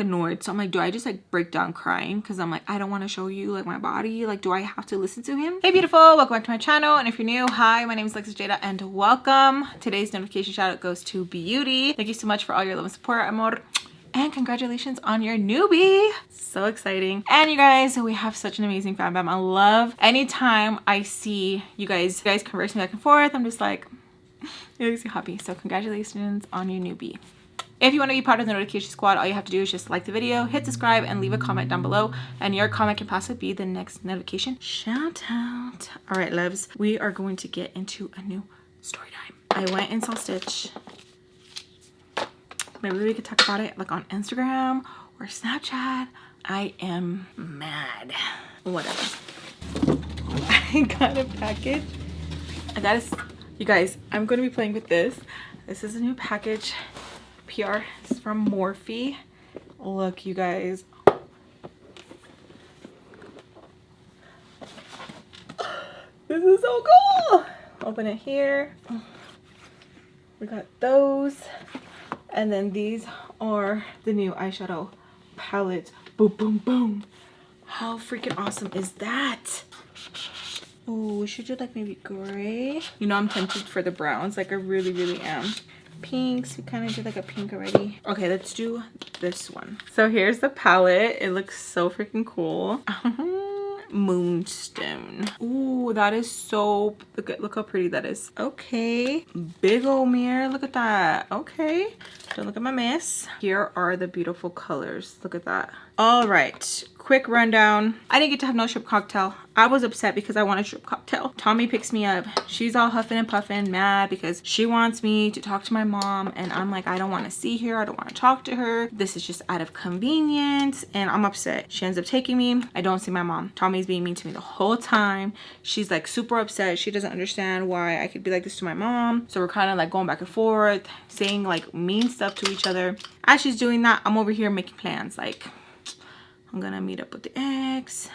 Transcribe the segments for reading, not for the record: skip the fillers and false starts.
annoyed. So I'm like, do I just like break down crying? Because I'm like, I don't want to show you like my body. Like, do I have to listen to him? Hey beautiful, welcome back to my channel. And if you're new, hi, my name is Alexis Jayda and welcome. Today's notification shout out goes to Beauty. Thank you so much for all your love and support, amor. And congratulations on your newbie. So exciting. And you guys, we have such an amazing FAMBAM. I love anytime I see you guys conversing back and forth. I'm just like, it makes me happy. So congratulations on your newbie. If you want to be part of the notification squad, all you have to do is just like the video, hit subscribe, and leave a comment down below. And your comment can possibly be the next notification shout out. All right, loves, we are going to get into a new story time. I went and saw Stitch. Maybe we could talk about it like on Instagram or Snapchat. I am mad. Whatever. I got a package. You guys, I'm going to be playing with this. This is a new package. PR is from Morphe. Look, you guys. This is so cool. Open it here. We got those. And then these are the new eyeshadow palettes. Boom, boom, boom. How freaking awesome is that? Oh, we should do like maybe gray. You know, I'm tempted for the browns. Like I really, really am. Pinks, we kind of did like a pink already. Okay, let's do this one. So here's the palette. It looks so freaking cool. Moonstone. Ooh, that is so, look how pretty that is. Okay, big old mirror, look at that. Okay, don't look at my mess. Here are the beautiful colors, look at that. All right, quick rundown. I didn't get to have no shrimp cocktail. I was upset because I wanted shrimp cocktail. Tommy picks me up. She's all huffing and puffing, mad because she wants me to talk to my mom. And I'm like, I don't want to see her. I don't want to talk to her. This is just out of convenience. And I'm upset. She ends up taking me. I don't see my mom. Tommy's being mean to me the whole time. She's like super upset. She doesn't understand why I could be like this to my mom. So we're kind of like going back and forth, saying like mean stuff to each other. As she's doing that, I'm over here making plans. Like, I'm gonna meet up with the ex.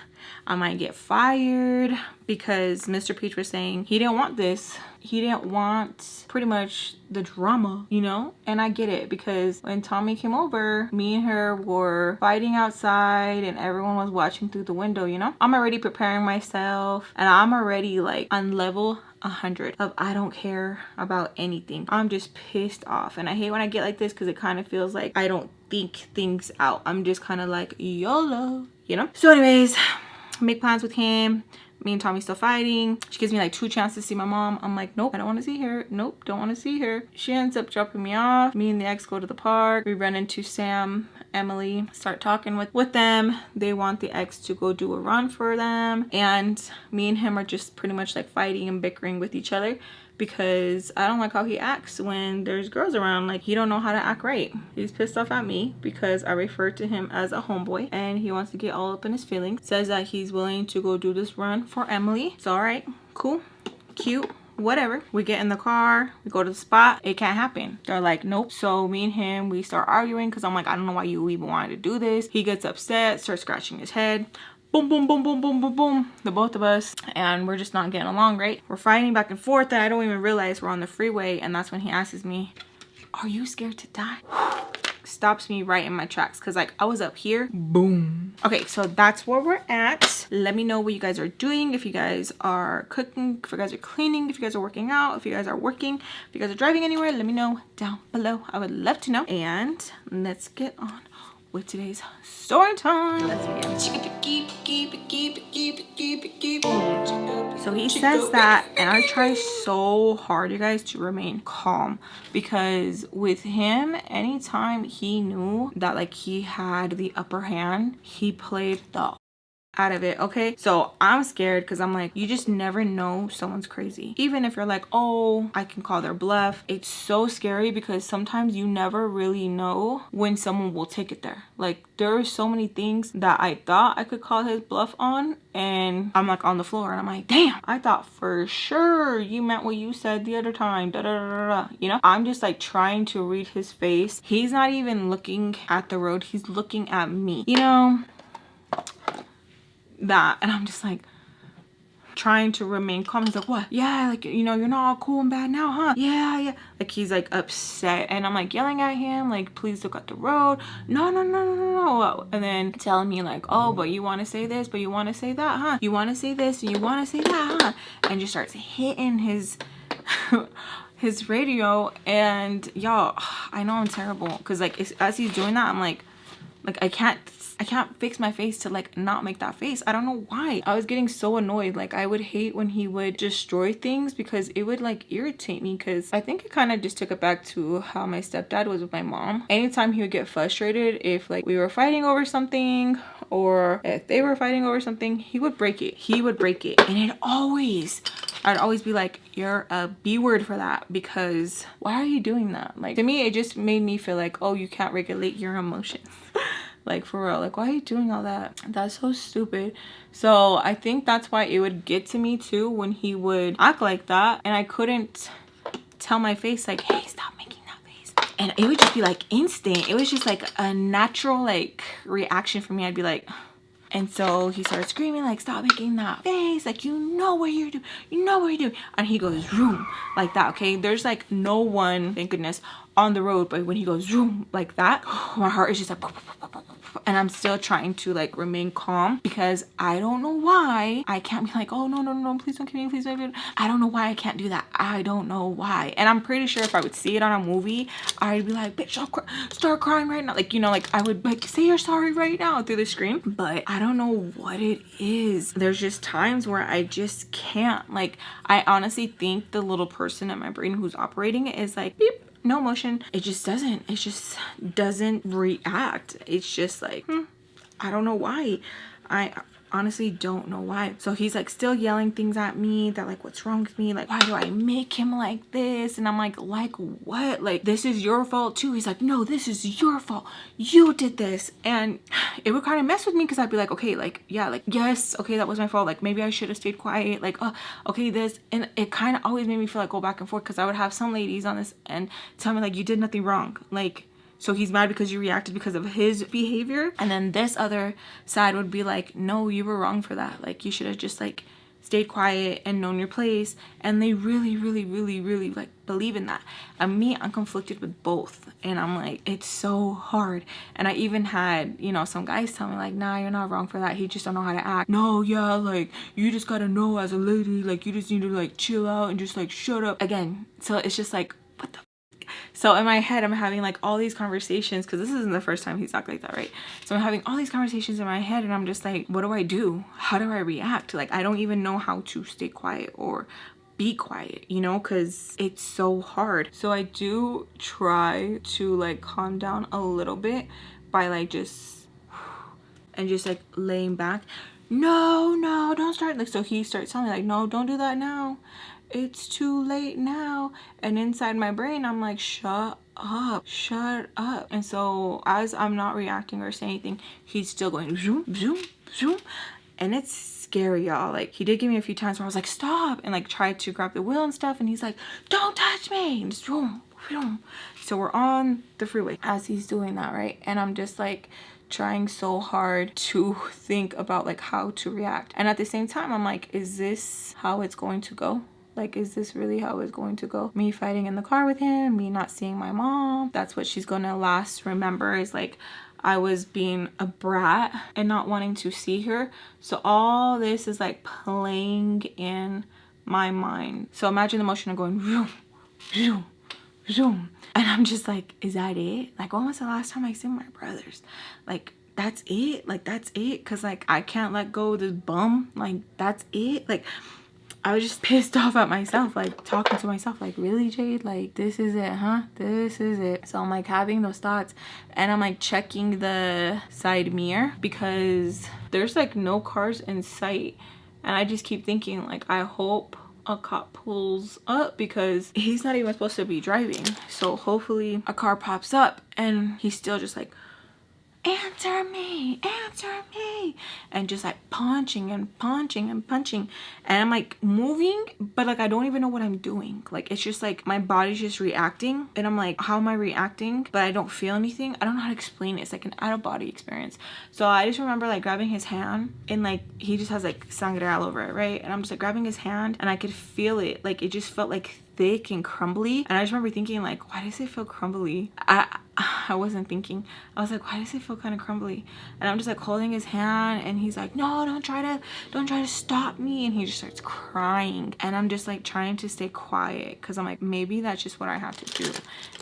I might get fired because Mr. Peach was saying he didn't want this. He didn't want pretty much the drama, you know? And I get it because when Tommy came over, me and her were fighting outside and everyone was watching through the window, you know? I'm already preparing myself and I'm already like on level 100 of I don't care about anything. I'm just pissed off. And I hate when I get like this because it kind of feels like I don't think things out. I'm just kind of like YOLO, you know? So anyways, make plans with him. Me and Tommy still fighting. She gives me like 2 chances to see my mom. I'm like, nope, I don't want to see her. Nope, don't want to see her. She ends up dropping me off. Me and the ex go to the park. We run into Sam, Emily, start talking with them. They want the ex to go do a run for them. And me and him are just pretty much like fighting and bickering with each other because I don't like how he acts when there's girls around. Like, he don't know how to act right. He's pissed off at me because I referred to him as a homeboy and he wants to get all up in his feelings. Says that he's willing to go do this run for Emily. It's all right, cool, cute, whatever. We get in the car, we go to the spot. It can't happen. They're like, nope. So me and him, we start arguing because I'm like, I don't know why you even wanted to do this. He gets upset, starts scratching his head. Boom, boom, boom, boom, boom, boom, boom. The both of us. And we're just not getting along, right? We're fighting back and forth and I don't even realize we're on the freeway. And that's when he asks me, are you scared to die? Stops me right in my tracks because like I was up here. Boom. Okay, so that's where we're at. Let me know what you guys are doing. If you guys are cooking, if you guys are cleaning, if you guys are working out, if you guys are working, if you guys are driving anywhere, let me know down below. I would love to know. And let's get on with today's story time. Let's begin. So he says that, and I try so hard, you guys, to remain calm because with him, anytime he knew that like he had the upper hand, he played the out of it. Okay, so I'm scared because I'm like, you just never know someone's crazy. Even if you're like, oh, I can call their bluff. It's so scary because sometimes you never really know when someone will take it there. Like, there are so many things that I thought I could call his bluff on and I'm like on the floor and I'm like, damn, I thought for sure you meant what you said the other time, da da da da. You know, I'm just like trying to read his face. He's not even looking at the road, he's looking at me, you know, that. And I'm just like, trying to remain calm. He's like, what? Yeah, like, you know, you're not all cool and bad now, huh? Yeah, yeah. Like, he's like upset, and I'm like yelling at him, like, please look at the road. No, no, no, no, no, no. And then telling me like, oh, but you want to say this, but you want to say that, huh? You want to say this and you want to say that, huh? And just starts hitting his his radio. And y'all, I know I'm terrible, because like as he's doing that, I'm like I can't fix my face to like not make that face. I don't know why. I was getting so annoyed. Like, I would hate when he would destroy things, because it would like irritate me, because I think it kind of just took it back to how my stepdad was with my mom. Anytime he would get frustrated, if like we were fighting over something, or if they were fighting over something, he would break it. He would break it. And I'd always be like, you're a B word for that, because why are you doing that? Like, to me, it just made me feel like, oh, you can't regulate your emotions. Like, for real, like, why are you doing all that? That's so stupid. So I think that's why it would get to me too, when he would act like that, and I couldn't tell my face like, hey, stop making that face. And it would just be like instant. It was just like a natural like reaction for me. I'd be like, and so he started screaming like, stop making that face, like, you know what you're doing, you know what you're doing. And he goes zoom like that. Okay, there's like no one, thank goodness, on the road, but when he goes zoom like that, my heart is just like, and I'm still trying to like remain calm, because I don't know why I can't be like, oh, no, no, no, please don't kill me, please don't. I don't know why I can't do that. I don't know why. And I'm pretty sure if I would see it on a movie, I'd be like, bitch, start crying right now. Like, you know, like I would like say you're sorry right now through the screen. But I don't know what it is. There's just times where I just can't. Like, I honestly think the little person in my brain who's operating it is like, beep, no emotion. It just doesn't react. It's just like, I don't know why. I honestly don't know why. So he's like still yelling things at me that like, what's wrong with me? Like, why do I make him like this? And I'm like what? Like, this is your fault too. He's like, no, this is your fault. You did this. And it would kind of mess with me, because I'd be like, okay, like, yeah, like, yes, okay, that was my fault. Like, maybe I should have stayed quiet. Like, oh, okay, this. And it kind of always made me feel like go back and forth, because I would have some ladies on this and tell me like, you did nothing wrong. Like, so he's mad because you reacted because of his behavior. And then this other side would be like, no, you were wrong for that. Like, you should have just like stayed quiet and known your place. And they really, really, really, really like believe in that. And me, I'm conflicted with both. And I'm like, it's so hard. And I even had, you know, some guys tell me like, nah, you're not wrong for that. He just don't know how to act. No, yeah, like, you just gotta know as a lady, like, you just need to like chill out and just like shut up. Again, so it's just like, what the. So in my head, I'm having like all these conversations, because this isn't the first time he's acted like that, right? So I'm having all these conversations in my head, and I'm just like, what do I do? How do I react? Like, I don't even know how to stay quiet or be quiet, you know, because it's so hard. So I do try to like calm down a little bit by like just like laying back. No, no, don't start. Like, so he starts telling me like, no, don't do that now. It's too late now. And inside my brain, I'm like, shut up, shut up. And so as I'm not reacting or saying anything, he's still going zoom, zoom, zoom. And it's scary, y'all. Like, he did give me a few times where I was like, stop, and like tried to grab the wheel and stuff. And he's like, don't touch me. And just zoom, zoom. So we're on the freeway as he's doing that, right? And I'm just like trying so hard to think about like how to react. And at the same time, I'm like, is this how it's going to go? Like, is this really how it's going to go? Me fighting in the car with him, me not seeing my mom. That's what she's gonna last remember, is like, I was being a brat and not wanting to see her. So all this is like playing in my mind. So imagine the motion of going zoom, zoom, zoom. And I'm just like, is that it? Like, when was the last time I seen my brothers? Like, that's it? Like, that's it? Cause like, I can't let go of this bum. Like, that's it? Like, I was just pissed off at myself, like talking to myself like, really, Jade? Like, this is it, huh? This is it. So I'm like having those thoughts, and I'm like checking the side mirror, because there's like no cars in sight. And I just keep thinking like, I hope a cop pulls up, because he's not even supposed to be driving. So hopefully a car pops up and he's still just like, answer me, and just like punching and punching and punching, and I'm like moving, but like I don't even know what I'm doing. Like it's just like my body's just reacting, and I'm like, how am I reacting? But I don't feel anything. I don't know how to explain it. It's like an out of body experience. So I just remember like grabbing his hand, and like he just has like sangre all over it, right? And I'm just like grabbing his hand, and I could feel it. Like it just felt like thick and crumbly, and I just remember thinking like, why does it feel crumbly? I wasn't thinking. I was like, why does it feel kind of crumbly? And I'm just like holding his hand, and he's like, no, don't try to stop me. And he just starts crying, and I'm just like trying to stay quiet, because I'm like, maybe that's just what I have to do.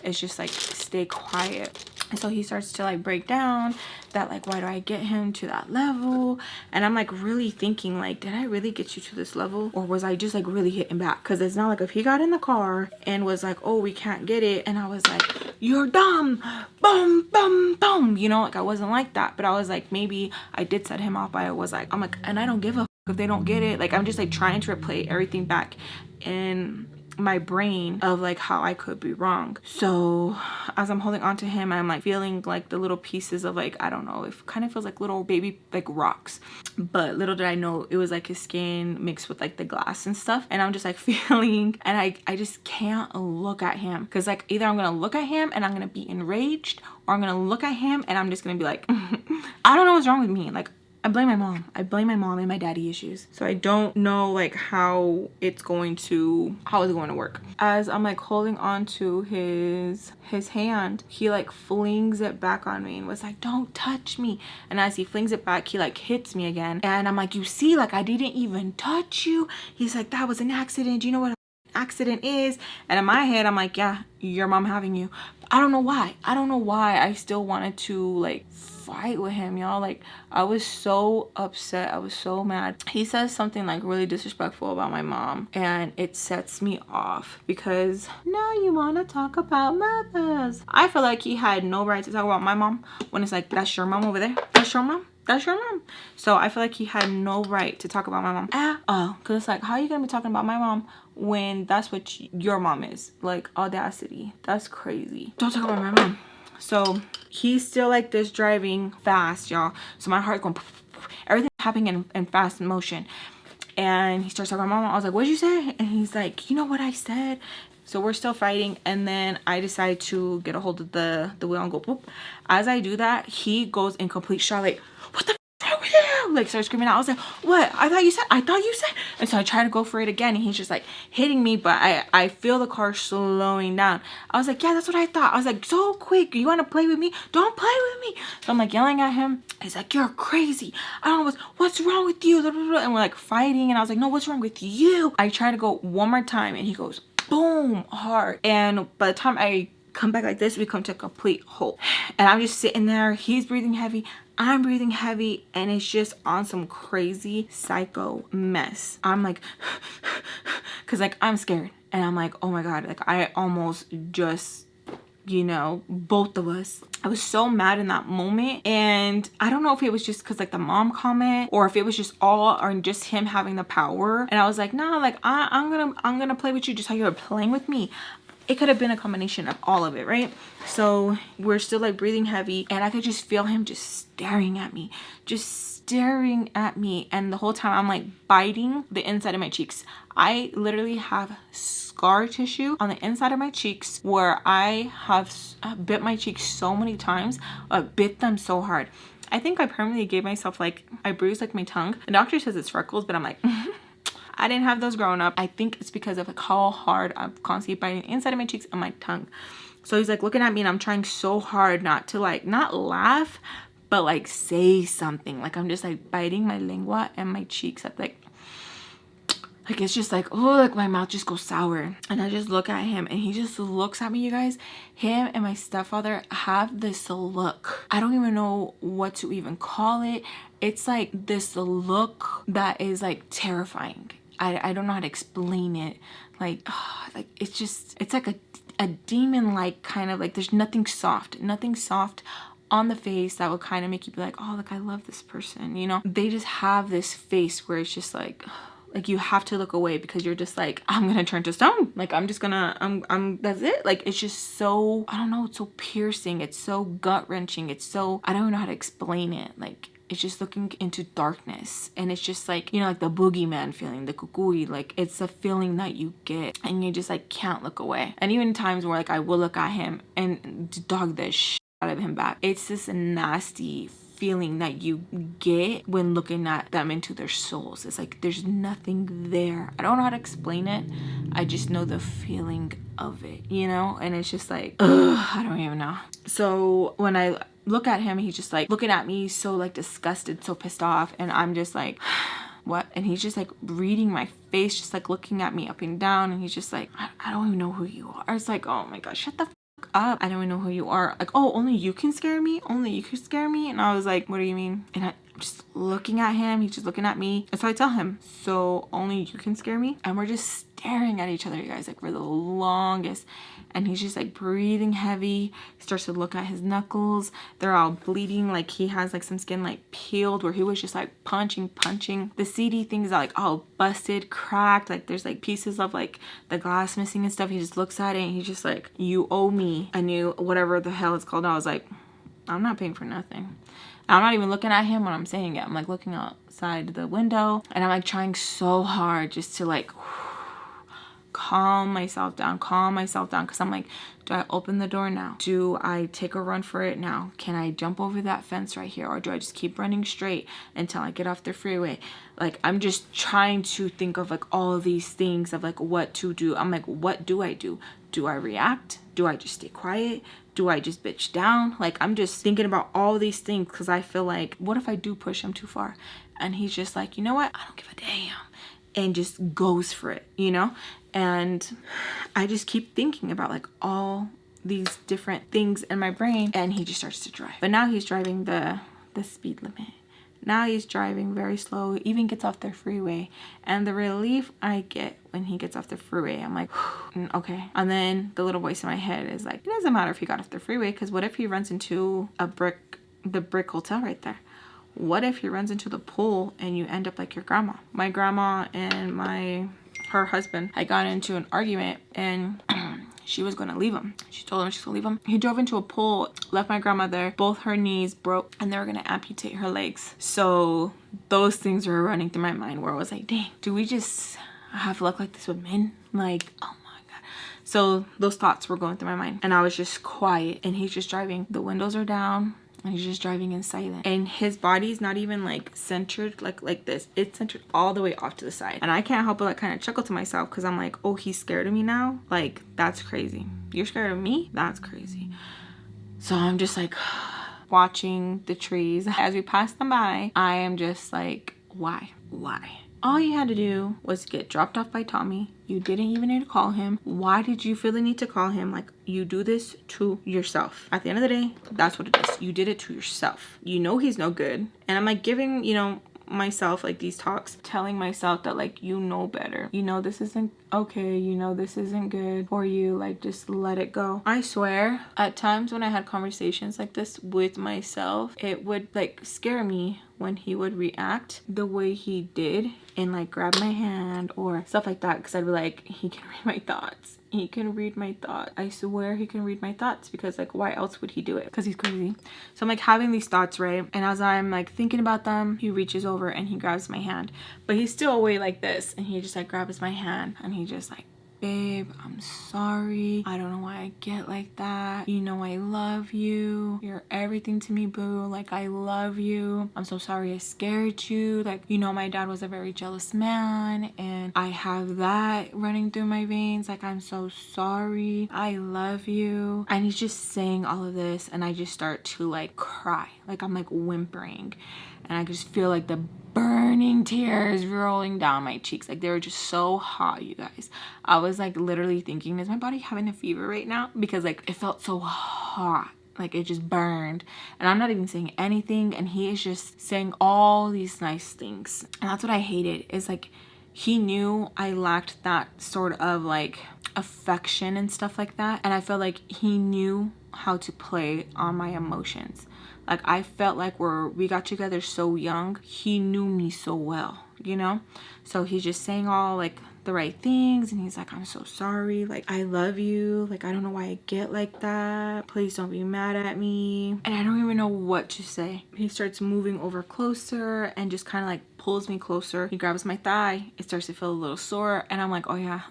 It's just like stay quiet. And so he starts to like break down that like, why do I get him to that level? And I'm like really thinking like, did I really get you to this level, or was I just like really hitting back? Because it's not like if he got in the car and was like, oh, we can't get it, and I was like, you're dumb, boom boom boom, you know, like I wasn't like that. But I was like, maybe I did set him off, but I was like, I'm like, and I don't give a f if they don't get it. Like I'm just like trying to replay everything back in my brain of like how I could be wrong. So as I'm holding on to him, I'm like feeling like the little pieces of like, I don't know, it kind of feels like little baby like rocks, but little did I know it was like his skin mixed with like the glass and stuff. And I'm just like feeling, and I just can't look at him, because like either I'm gonna look at him and I'm gonna be enraged, or I'm gonna look at him and I'm just gonna be like I don't know what's wrong with me. Like I blame my mom. I blame my mom and my daddy issues. So I don't know like how it's going to work. As I'm like holding on to his hand, he like flings it back on me and was like, don't touch me. And as he flings it back, he like hits me again. And I'm like, you see, like I didn't even touch you. He's like, that was an accident. Do you know what an accident is? And in my head, I'm like, yeah, your mom having you. I don't know why. I still wanted to like fight with him, y'all. Like I was so upset. I was so mad. He says something like really disrespectful about my mom, and it sets me off, because now you want to talk about mothers. I feel like he had no right to talk about my mom when it's like, that's your mom over there, that's your mom, that's your mom. So I feel like he had no right to talk about my mom at all, because it's like, how are you gonna be talking about my mom when that's what your mom is? Like, audacity. That's crazy. Don't talk about my mom. So he's still like this driving fast, y'all. So my heart's going, everything's happening in fast motion. And he starts talking about my mom. I was like, what'd you say? And he's like, you know what I said? So we're still fighting, and then I decide to get a hold of the wheel and go boop. As I do that, he goes in complete shock, like, what the f with you? Like starts screaming out. I was like, what? I thought you said. And so I try to go for it again, and he's just like hitting me, but I feel the car slowing down. I was like, yeah, that's what I thought. I was like, so quick, you want to play with me? Don't play with me. So I'm like yelling at him. He's like, you're crazy. I don't know what's wrong with you. And we're like fighting, and I was like, no, what's wrong with you? I try to go one more time, and he goes boom hard. And by the time I come back like this, we come to a complete halt. And I'm just sitting there. He's breathing heavy, I'm breathing heavy, and it's just on some crazy psycho mess. I'm like because like I'm scared, and I'm like, oh my god, like I almost just, you know, both of us. I was so mad in that moment, and I don't know if it was just because like the mom comment, or if it was just all, or just him having the power. And I was like, nah, like I'm gonna play with you just how you were playing with me. It could have been a combination of all of it, right? So we're still like breathing heavy, and I could just feel him just staring at me, and the whole time I'm like biting the inside of my cheeks. I literally have scar tissue on the inside of my cheeks where I have bit my cheeks so many times, bit them so hard. I think I permanently gave myself, like, I bruised like my tongue. The doctor says it's freckles, but I'm like I didn't have those growing up. I think it's because of like how hard I'm constantly biting the inside of my cheeks and my tongue. So he's like looking at me, and I'm trying so hard not to like, not laugh, but like say something. Like I'm just like biting my lingua and my cheeks up, like it's just like, oh, like my mouth just goes sour. And I just look at him, and he just looks at me, you guys. Him and my stepfather have this look. I don't even know what to even call it. It's like this look that is like terrifying. I don't know how to explain it. Like it's just, it's like a demon, like kind of like, there's nothing soft on the face that would kind of make you be like, oh, like I love this person, you know. They just have this face where it's just like Like you have to look away because you're just like, I'm gonna turn to stone. Like I'm just gonna, that's it. Like it's just so, I don't know, it's so piercing. It's so gut wrenching. It's so, I don't even know how to explain it. Like it's just looking into darkness, and it's just like, you know, like the boogeyman feeling, the kukui, like it's a feeling that you get and you just like can't look away. And even times where like I will look at him and dog the shit out of him back, it's this nasty feeling that you get when looking at them into their souls. It's like there's nothing there. I don't know how to explain it. I just know the feeling of it, you know? And it's just like, ugh, I don't even know. So when I look at him, he's just like looking at me so like disgusted, so pissed off, and I'm just like, what? And he's just like reading my face, just like looking at me up and down, and he's just like, I don't even know who you are. It's like, oh my god, shut the up. I don't even know who you are. Like, oh, only you can scare me? Only you can scare me? And I was like, what do you mean? And I'm just looking at him, he's just looking at me. And so I tell him, so only you can scare me? And we're just staring at each other, you guys, like for the longest. And he's just like breathing heavy. He starts to look at his knuckles. They're all bleeding. Like he has like some skin like peeled, where he was just like punching. The CD things are like all busted, cracked. Like there's like pieces of like the glass missing and stuff. He just looks at it and he's just like, you owe me a new whatever the hell it's called. And I was like, I'm not paying for nothing. And I'm not even looking at him when I'm saying it. I'm like looking outside the window, and I'm like trying so hard just to like calm myself down, because I'm like, do I open the door now? Do I take a run for it now? Can I jump over that fence right here, or do I just keep running straight until I get off the freeway? Like I'm just trying to think of like all of these things of like what to do. I'm like, what do I do? Do I react? Do I just stay quiet? Do I just bitch down? Like I'm just thinking about all these things, because I feel like, what if I do push him too far? And he's just like, you know what? I don't give a damn. And just goes for it, you know? And I just keep thinking about like all these different things in my brain, and he just starts to drive. But now he's driving the speed limit. Now he's driving very slow, even gets off the freeway. And the relief I get when he gets off the freeway, I'm like, okay. And then the little voice in my head is like, it doesn't matter if he got off the freeway, because what if he runs into the brick hotel right there? What if he runs into the pool and you end up like your grandma? My grandma and her husband, I got into an argument, and she was gonna leave him. She told him she's gonna leave him. He drove into a pool, left my grandma there. Both her knees broke, and they were gonna amputate her legs. So those things were running through my mind, where I was like, dang, do we just have luck like this with men? Like, oh my god. So those thoughts were going through my mind, and I was just quiet, and he's just driving. The windows are down, and he's just driving in silent, and his body's not even like centered like this. It's centered all the way off to the side, and I can't help but like kind of chuckle to myself, because I'm like, oh, he's scared of me now? Like, that's crazy. You're scared of me? That's crazy. So I'm just like watching the trees as we pass them by. I am just like, why? All you had to do was get dropped off by Tommy. You didn't even need to call him. Why did you feel the need to call him? Like, you do this to yourself. At the end of the day, that's what it is. You did it to yourself. You know he's no good. And I'm like giving, you know, myself like these talks, telling myself that like, you know better. You know this isn't okay. You know this isn't good for you. Like, just let it go. I swear, at times when I had conversations like this with myself, it would like scare me when he would react the way he did and like grab my hand or stuff like that, because I'd be like, he can read my thoughts. He can read my thoughts. I swear he can read my thoughts, because like, why else would he do it? Because he's crazy. So I'm like having these thoughts, right? And as I'm like thinking about them, he reaches over and he grabs my hand, but he's still away like this, and he just like grabs my hand, and he just like, babe, I'm sorry. I don't know why I get like that. You know I love you. You're everything to me, boo. Like, I love you. I'm so sorry I scared you. Like, you know my dad was a very jealous man, and I have that running through my veins. Like, I'm so sorry. I love you. And he's just saying all of this, and I just start to like cry. Like, I'm like whimpering, and I just feel like the burning tears rolling down my cheeks. Like, they were just so hot, you guys. I was like literally thinking, is my body having a fever right now? Because like, it felt so hot. Like, it just burned, and I'm not even saying anything, and he is just saying all these nice things. And that's what I hated, is like, he knew I lacked that sort of like affection and stuff like that, and I felt like he knew how to play on my emotions. Like, I felt like we got together so young, he knew me so well. you know? So he's just saying all like the right things, and he's like, I'm so sorry, like I love you, like I don't know why I get like that, please don't be mad at me. And I don't even know what to say. He starts moving over closer and just kind of like pulls me closer. He grabs my thigh, it starts to feel a little sore, and I'm like, oh yeah.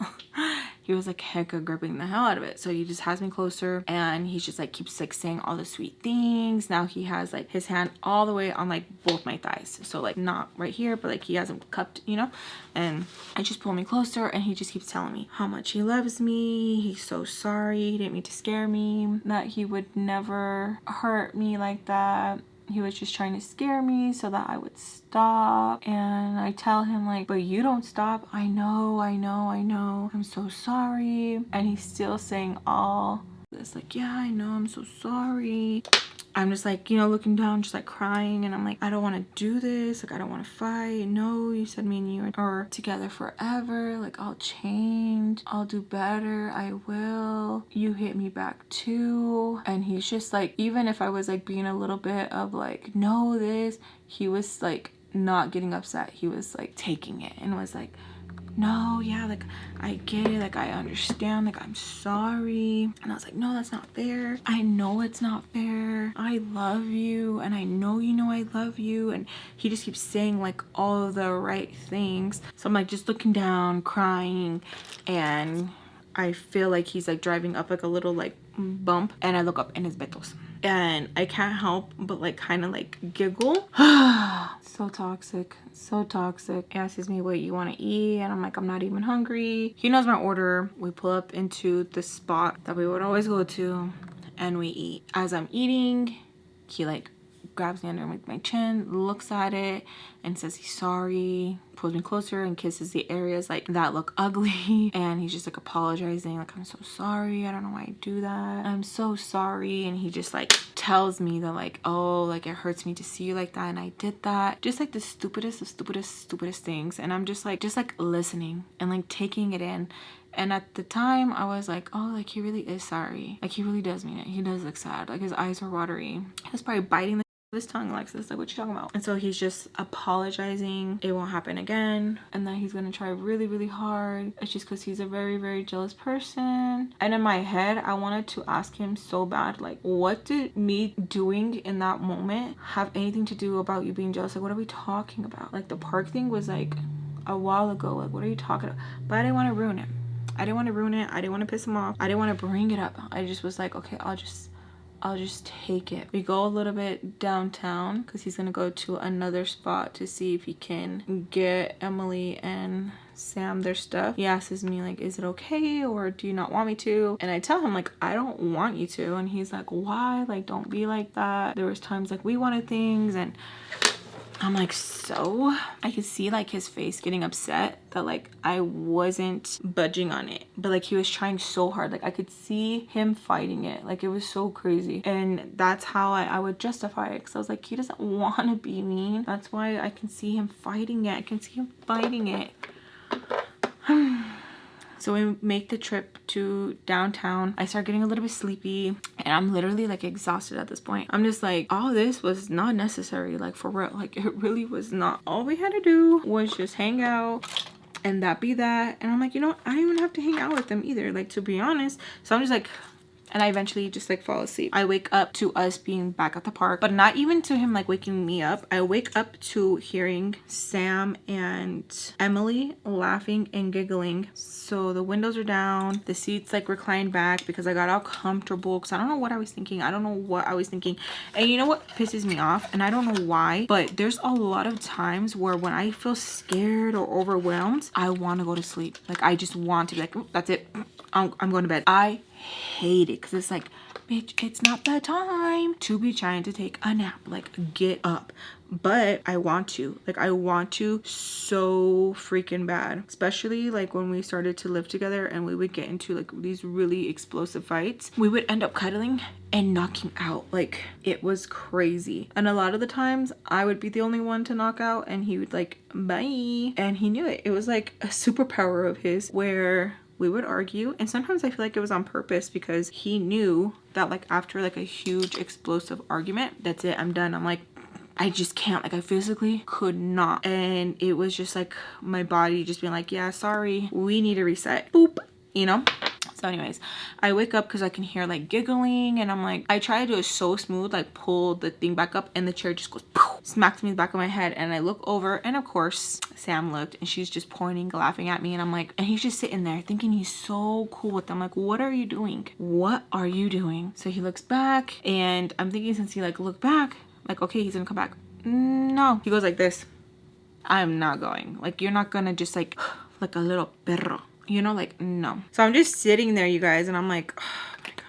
He was like hecka gripping the hell out of it. So he just has me closer, and he just like keeps like saying all the sweet things. Now he has like his hand all the way on like both my thighs, so like not right here, but like he hasn't cupped, you know. And I just pull me closer, and he just keeps telling me how much he loves me. He's so sorry, he didn't mean to scare me, that he would never hurt me like that. He was just trying to scare me so that I would stop. And I tell him like, but you don't stop. I know. I'm so sorry. And he's still saying all this like, yeah, I know, I'm so sorry. I'm just like, you know, looking down, just like crying, and I'm like, I don't want to do this, like I don't want to fight. No, you said me and you are together forever, like I'll change, I'll do better, I will. You hit me back too. And he's just like, even if I was like being a little bit of like, no, this, he was like not getting upset. He was like taking it and was like, no, yeah, like I get it, like I understand, like I'm sorry. And I was like, no, that's not fair. I know it's not fair. I love you, and I know you know I love you. And he just keeps saying like all of the right things. So I'm like just looking down, crying, and I feel like he's like driving up like a little like bump, and I look up and it's Beto's. And I can't help but like kind of like giggle. So toxic, so toxic. He asks me what you want to eat, and I'm like, I'm not even hungry. He knows my order. We pull up into the spot that we would always go to, and we eat. As I'm eating, he like grabs me under my chin, looks at it, and says he's sorry, pulls me closer and kisses the areas like that look ugly. And he's just like apologizing, like, I'm so sorry, I don't know why I do that, I'm so sorry. And he just like tells me that like, oh, like it hurts me to see you like that, and I did that. Just like the stupidest of stupidest things. And I'm just like listening and like taking it in. And at the time I was like, oh, like he really is sorry, like he really does mean it, he does look sad, like his eyes were watery, he was probably biting his tongue, Alexis, like what you talking about? And so he's just apologizing, it won't happen again, and that he's gonna try really hard. It's just because he's a very jealous person. And in my head I wanted to ask him so bad, like, what did me doing in that moment have anything to do about you being jealous? Like, what are we talking about? Like, the park thing was like a while ago, like what are you talking about? But I didn't want to ruin it. I didn't want to ruin it. I didn't want to piss him off. I didn't want to bring it up. I just was like, okay, I'll just take it. We go a little bit downtown because he's gonna go to another spot to see if he can get Emily and Sam their stuff. He asks me like, is it okay, or do you not want me to? And I tell him like, I don't want you to. And he's like, why? Like, don't be like that. There was times like we wanted things, and I'm like, so I could see like his face getting upset that like I wasn't budging on it, but like he was trying so hard. Like I could see him fighting it. Like it was so crazy. And that's how I would justify it, because I was like, he doesn't want to be mean. That's why I can see him fighting it. I can see him fighting it. So we make the trip to downtown. I start getting a little bit sleepy, and I'm literally like exhausted at this point. I'm just like, all this was not necessary, like for real. Like it really was not. All we had to do was just hang out, and that be that. And I'm like, you know what? I don't even have to hang out with them either, like, to be honest. So I'm just like, and I eventually just like fall asleep. I wake up to us being back at the park, but not even to him like waking me up. I wake up to hearing Sam and Emily laughing and giggling. So the windows are down, the seats like reclined back because I got all comfortable, because I don't know what I was thinking. I don't know what I was thinking. And you know what pisses me off, and I don't know why, but there's a lot of times where when I feel scared or overwhelmed, I want to go to sleep. Like I just want to be like, that's it, I'm going to bed. I hate it because it's like, bitch, it's not the time to be trying to take a nap. Like, get up. But I want to, like, I want to so freaking bad, especially like when we started to live together and we would get into like these really explosive fights. We would end up cuddling and knocking out. Like, it was crazy. And a lot of the times I would be the only one to knock out, and he would like, bye. And he knew it. It was like a superpower of his where we would argue, and sometimes I feel like it was on purpose, because he knew that like after like a huge explosive argument, that's it, I'm done. I'm like, I just can't, like I physically could not. And it was just like my body just being like, yeah, sorry, we need a reset. Boop, you know? So anyways, I wake up because I can hear like giggling, and I'm like, I try to do it so smooth, like pull the thing back up, and the chair just goes poof, smacks me in the back of my head. And I look over, and of course Sam looked, and she's just pointing, laughing at me, and I'm like, and he's just sitting there thinking he's so cool with them. I'm like, what are you doing? What are you doing? So he looks back, and I'm thinking, since he like looked back, like, okay, he's gonna come back. No, he goes like this. I'm not going. Like, you're not gonna just like like a little perro, you know, like, no. So I'm just sitting there, you guys, and I'm like, oh my god.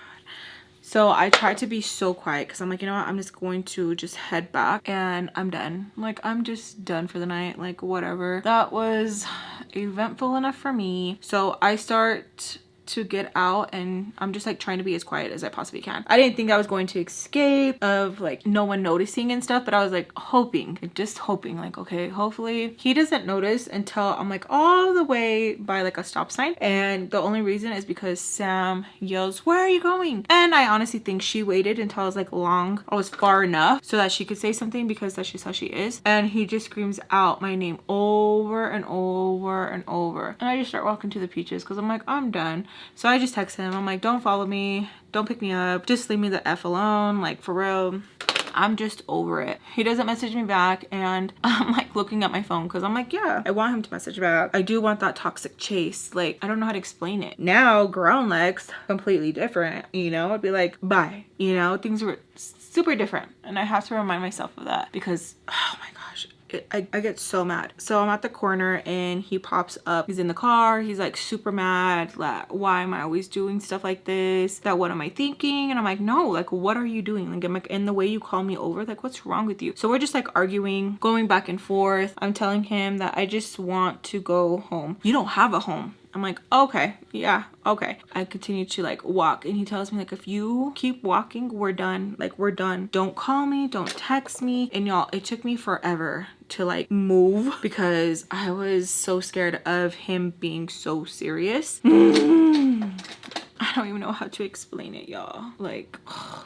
So I tried to be so quiet because I'm like, you know what, I'm just going to just head back and I'm done. Like, I'm just done for the night, like whatever. That was eventful enough for me. So I start to get out, and I'm just like trying to be as quiet as I possibly can. I didn't think I was going to escape of like no one noticing and stuff, but I was like hoping, just hoping, like, okay, hopefully he doesn't notice until I'm like all the way by like a stop sign. And the only reason is because Sam yells, where are you going? And I honestly think she waited until I was like I was far enough so that she could say something, because that's just how she is. And he just screams out my name over and over and over, and I just start walking to the peaches because I'm like, I'm done. So I just text him. I'm like, don't follow me. Don't pick me up. Just leave me the F alone. Like, for real. I'm just over it. He doesn't message me back, and I'm like looking at my phone because I'm like, yeah, I want him to message back. I do want that toxic chase. Like, I don't know how to explain it. Now, grown Lex, completely different, you know? I'd be like, bye. You know, things were super different. And I have to remind myself of that because, oh my gosh, I get so mad. So I'm at the corner and he pops up. He's in the car. He's like super mad. Like, why am I always doing stuff like this? That what am I thinking? And I'm like, no, like, what are you doing? Like, I'm like, in the way you call me over, like, what's wrong with you? So we're just like arguing, going back and forth. I'm telling him that I just want to go home. You don't have a home. I'm like, okay, yeah, okay. I continue to like walk, and he tells me like, if you keep walking, we're done. Like, we're done. Don't call me, don't text me. And y'all, it took me forever to like move because I was so scared of him being so serious. I don't even know how to explain it, y'all. Like,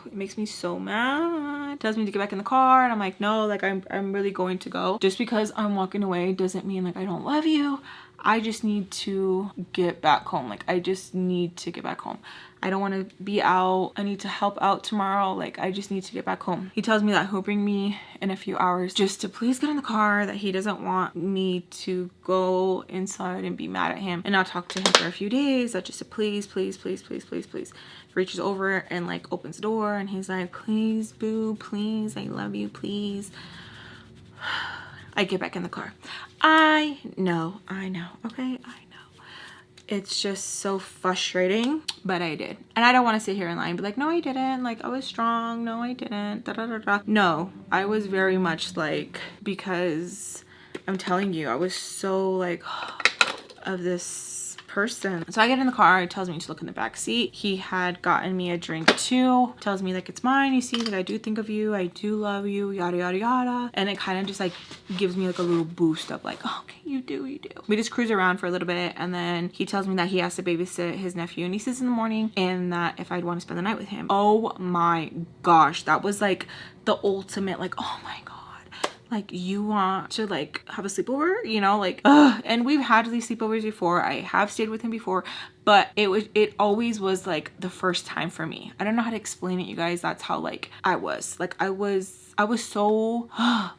it makes me so mad. Tells me to get back in the car, and I'm like, no, like, I'm really going to go. Just because I'm walking away doesn't mean like I don't love you. I just need to get back home. Like, I just need to get back home. I don't want to be out. I need to help out tomorrow. Like, I just need to get back home. He tells me that he'll bring me in a few hours just to please get in the car, that he doesn't want me to go inside and be mad at him and not talk to him for a few days. That just a please, please, please, please, please, please. He reaches over and like opens the door, and he's like, please, boo, please, I love you, please. I get back in the car. I know, okay, I know. It's just so frustrating, but I did. And I don't want to sit here and lie and be like, no, I didn't. Like, I was strong. No, I didn't. Da, da, da, da. No, I was very much like, because I'm telling you, I was so like of this person. So I get in the car. He tells me to look in the back seat. He had gotten me a drink too. Tells me like, it's mine. You see, like, I do think of you. I do love you. Yada yada yada. And it kind of just like gives me like a little boost of like, oh, okay, you do. We just cruise around for a little bit, and then he tells me that he has to babysit his nephew and nieces in the morning, and that if I'd want to spend the night with him. Oh my gosh, that was like the ultimate like, oh my god. Like, you want to like have a sleepover, you know, like, ugh. And we've had these sleepovers before. I have stayed with him before, but it always was like the first time for me. I don't know how to explain it, you guys. That's how like I was so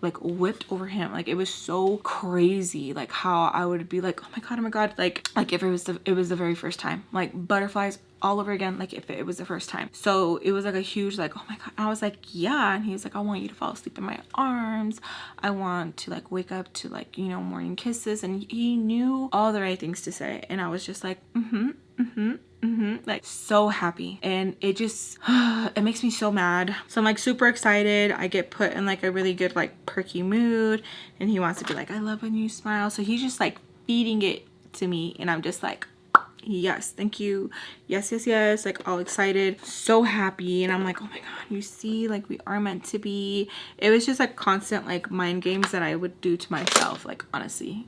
like whipped over him. Like, it was so crazy, like how I would be like, oh my god, like if it was the very first time, like butterflies all over again, like if it was the first time. So it was like a huge like, oh my god. I was like, yeah. And he was like, I want you to fall asleep in my arms. I want to like wake up to like, you know, morning kisses. And he knew all the right things to say, and I was just like, like so happy. And it just it makes me so mad. So I'm like super excited. I get put in like a really good like perky mood, and he wants to be like, I love when you smile. So he's just like feeding it to me, and I'm just like, yes, thank you, yes, like all excited, so happy. And I'm like, oh my god, you see, like we are meant to be. It was just like constant like mind games that I would do to myself, like honestly,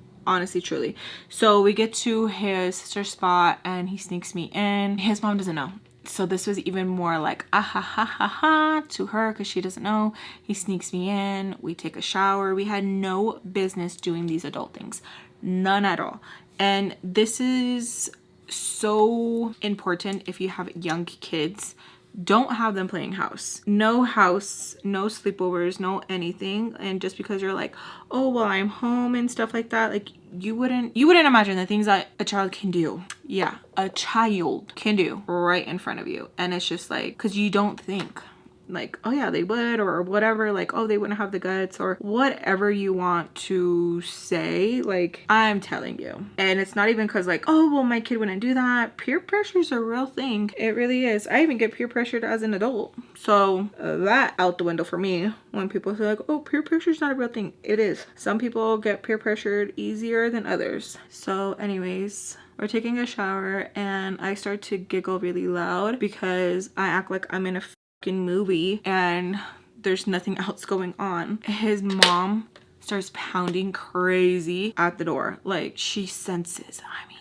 truly. So we get to his sister's spot, and he sneaks me in. His mom doesn't know. So this was even more like ah ha ha ha ha to her because she doesn't know. He sneaks me in, we take a shower. We had no business doing these adult things, none at all. And this is so important if you have young kids. Don't have them playing house, no sleepovers, no anything. And just because you're like, oh well, I'm home and stuff like that, like you wouldn't imagine the things that a child can do. Yeah, a child can do right in front of you. And it's just like, because you don't think like, oh yeah, they would, or whatever, like, oh, they wouldn't have the guts, or whatever you want to say. Like, I'm telling you. And it's not even because like, oh well, my kid wouldn't do that. Peer pressure is a real thing. It really is. I even get peer pressured as an adult, so that out the window for me. When people say like, oh, peer pressure is not a real thing, it is. Some people get peer pressured easier than others. So anyways, we're taking a shower and I start to giggle really loud because I act like I'm in a movie and there's nothing else going on. His mom starts pounding crazy at the door. Like, she senses I'm here.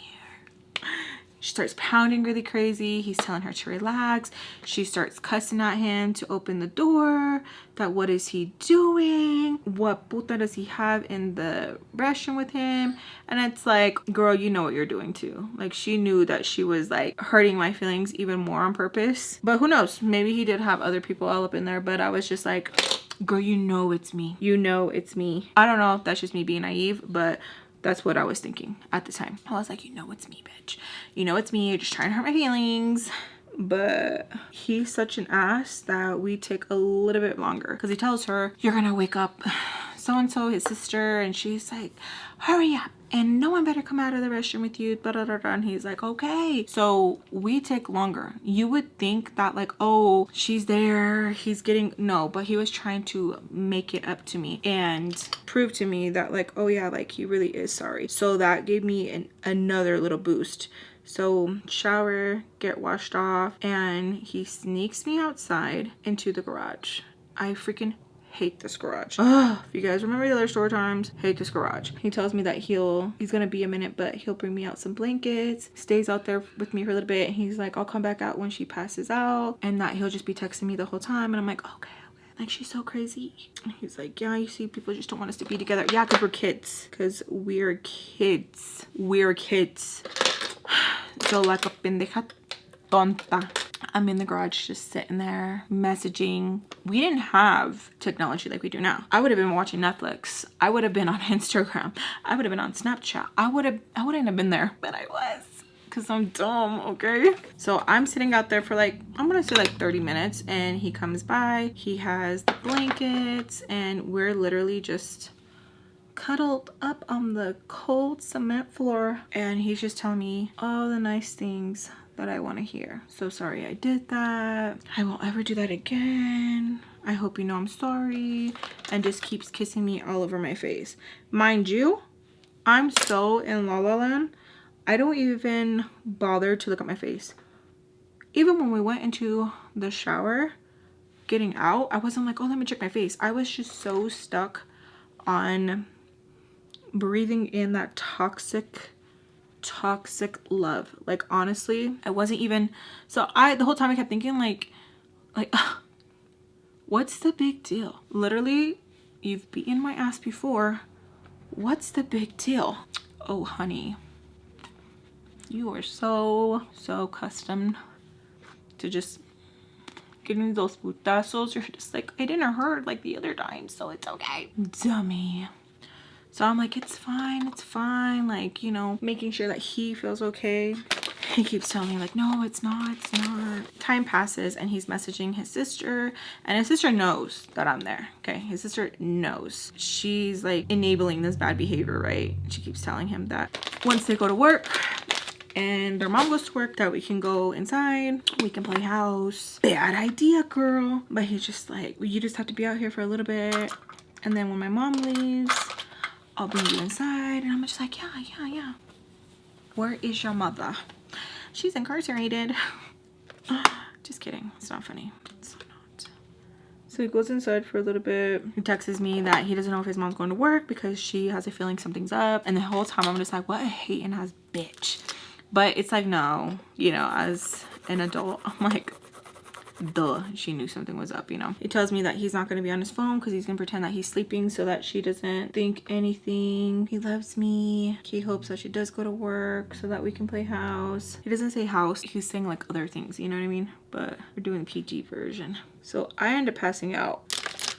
She starts pounding really crazy. He's telling her to relax. She starts cussing at him to open the door. That what is he doing? What puta does he have in the restroom with him? And it's like, girl, you know what you're doing too. Like, she knew that she was like hurting my feelings even more on purpose. But who knows? Maybe he did have other people all up in there. But I was just like, girl, you know it's me. You know it's me. I don't know if that's just me being naive, but that's what I was thinking at the time. I was like, you know it's me, bitch. You know it's me. You're just trying to hurt my feelings. But he's such an ass that we take a little bit longer because he tells her, you're gonna wake up so-and-so, his sister, and she's like, hurry up, and no one better come out of the restroom with you, blah, blah, blah, blah. And he's like, okay. So we take longer. You would think that like, oh, she's there, he's getting, no, but he was trying to make it up to me and prove to me that like, oh yeah, like he really is sorry. So that gave me another little boost. So shower, get washed off, and he sneaks me outside into the garage. I freaking hate this garage. Ugh, if you guys remember the other story times, hate this garage. He tells me that he's gonna be a minute, but he'll bring me out some blankets, stays out there with me for a little bit, and he's like, I'll come back out when she passes out, and that he'll just be texting me the whole time. And I'm like, okay. Like, she's so crazy. And he's like, yeah, you see, people just don't want us to be together. Yeah, because we're kids. Because we're kids. We're kids. So like a pendeja tonta. I'm in the garage just sitting there messaging. We didn't have technology like we do now. I would have been watching Netflix. I would have been on Instagram. I would have been on Snapchat. I wouldn't have been there, but I was. Because I'm dumb, okay? So I'm sitting out there for like, I'm gonna say like 30 minutes, and he comes by. He has the blankets, and we're literally just cuddled up on the cold cement floor, and he's just telling me all the nice things that I want to hear. So sorry I did that. I won't ever do that again. I hope you know I'm sorry. And just keeps kissing me all over my face. Mind you, I'm so in La La Land, I don't even bother to look at my face. Even when we went into the shower, getting out, I wasn't like, oh, let me check my face. I was just so stuck on breathing in that toxic love. Like, honestly, I wasn't even, so the whole time I kept thinking like what's the big deal? Literally, you've beaten my ass before. What's the big deal? Oh honey, you are so accustomed to just getting those putazos. You're just like, it didn't hurt like the other time, so it's okay. Dummy. So I'm like, it's fine, like, you know, making sure that he feels okay. He keeps telling me like, no, it's not. Time passes, and he's messaging his sister, and his sister knows that I'm there. Okay, his sister knows. She's like enabling this bad behavior, right? She keeps telling him that once they go to work and their mom goes to work, that we can go inside, we can play house. Bad idea, girl. But he's just like, well, you just have to be out here for a little bit, and then when my mom leaves, I'll bring you inside. And I'm just like, yeah. Where is your mother? She's incarcerated. Just kidding. It's not funny. It's not. So he goes inside for a little bit. He texts me that he doesn't know if his mom's going to work because she has a feeling something's up. And the whole time I'm just like, what a hating ass bitch. But it's like, no, you know, as an adult, I'm like, duh, she knew something was up, you know. He tells me that he's not going to be on his phone because he's going to pretend that he's sleeping so that she doesn't think anything. He loves me. He hopes that she does go to work so that we can play house. He doesn't say house. He's saying like other things, you know what I mean? But we're doing the PG version. So I end up passing out.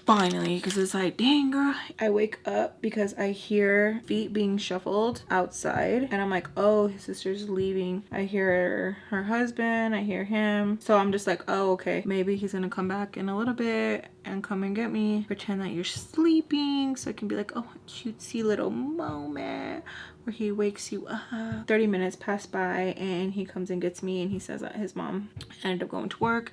Finally, because it's like, dang girl. I wake up because I hear feet being shuffled outside and I'm like, oh, his sister's leaving. I hear her husband, I hear him. So I'm just like, oh, okay, maybe he's gonna come back in a little bit and come and get me. Pretend that you're sleeping so it can be like, oh, a cutesy little moment where he wakes you up. 30 minutes pass by and he comes and gets me and he says that his mom ended up going to work.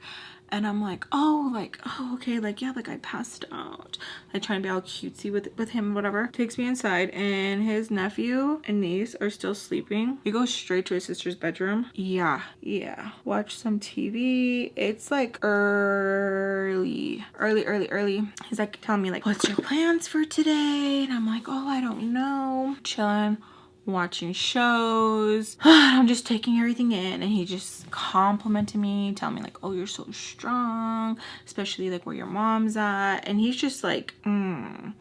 And I'm like, oh, okay, like, yeah, like I passed out. I try and be all cutesy with him, whatever. Takes me inside and his nephew and niece are still sleeping. He goes straight to his sister's bedroom. Yeah. Watch some TV. It's like early. He's like telling me like, what's your plans for today? And I'm like, oh, I don't know. Chilling. Watching shows. I'm just taking everything in and he just complimented me, telling me like, oh, you're so strong, especially like where your mom's at. And he's just like, I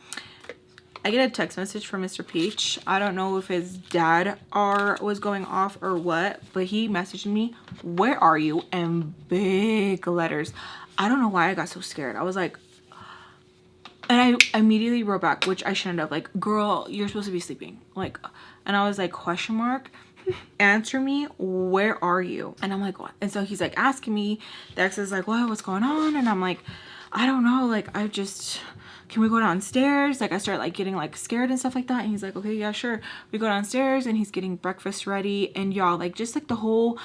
get a text message from Mr. Peach. I don't know if his dad was going off or what, but he messaged me, where are you? In big letters. I don't know why I got so scared. I was like, and I immediately wrote back, which I shouldn't have, like, girl, you're supposed to be sleeping. Like, and I was like, question mark, answer me, where are you? And I'm like, what? And so he's like asking me, the ex is like, what, what's going on? And I'm like, I don't know, like, can we go downstairs? Like, I start like getting like scared and stuff like that. And he's like, okay, yeah, sure. We go downstairs and he's getting breakfast ready. And y'all, like, just like the whole,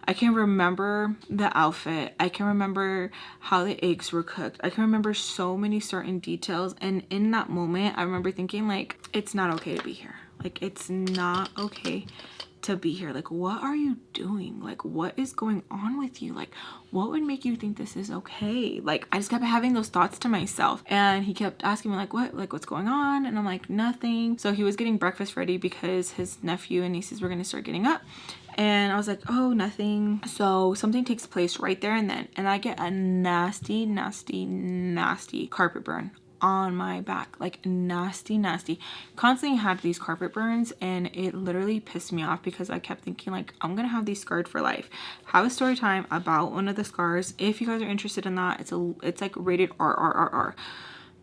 I can remember the outfit. I can remember how the eggs were cooked. I can remember so many certain details. And in that moment, I remember thinking like, it's not okay to be here. Like, it's not okay to be here. Like, what are you doing? Like, what is going on with you? Like, what would make you think this is okay? Like, I just kept having those thoughts to myself. And he kept asking me like, what? Like, what's going on? And I'm like, nothing. So he was getting breakfast ready because his nephew and nieces were going to start getting up. And I was like, oh, nothing. So something takes place right there and then. And I get a nasty carpet burn on my back. Like, nasty. Constantly had these carpet burns and it literally pissed me off because I kept thinking like, I'm gonna have these scarred for life. Have a story time about one of the scars. If you guys are interested in that, it's like rated RRRR.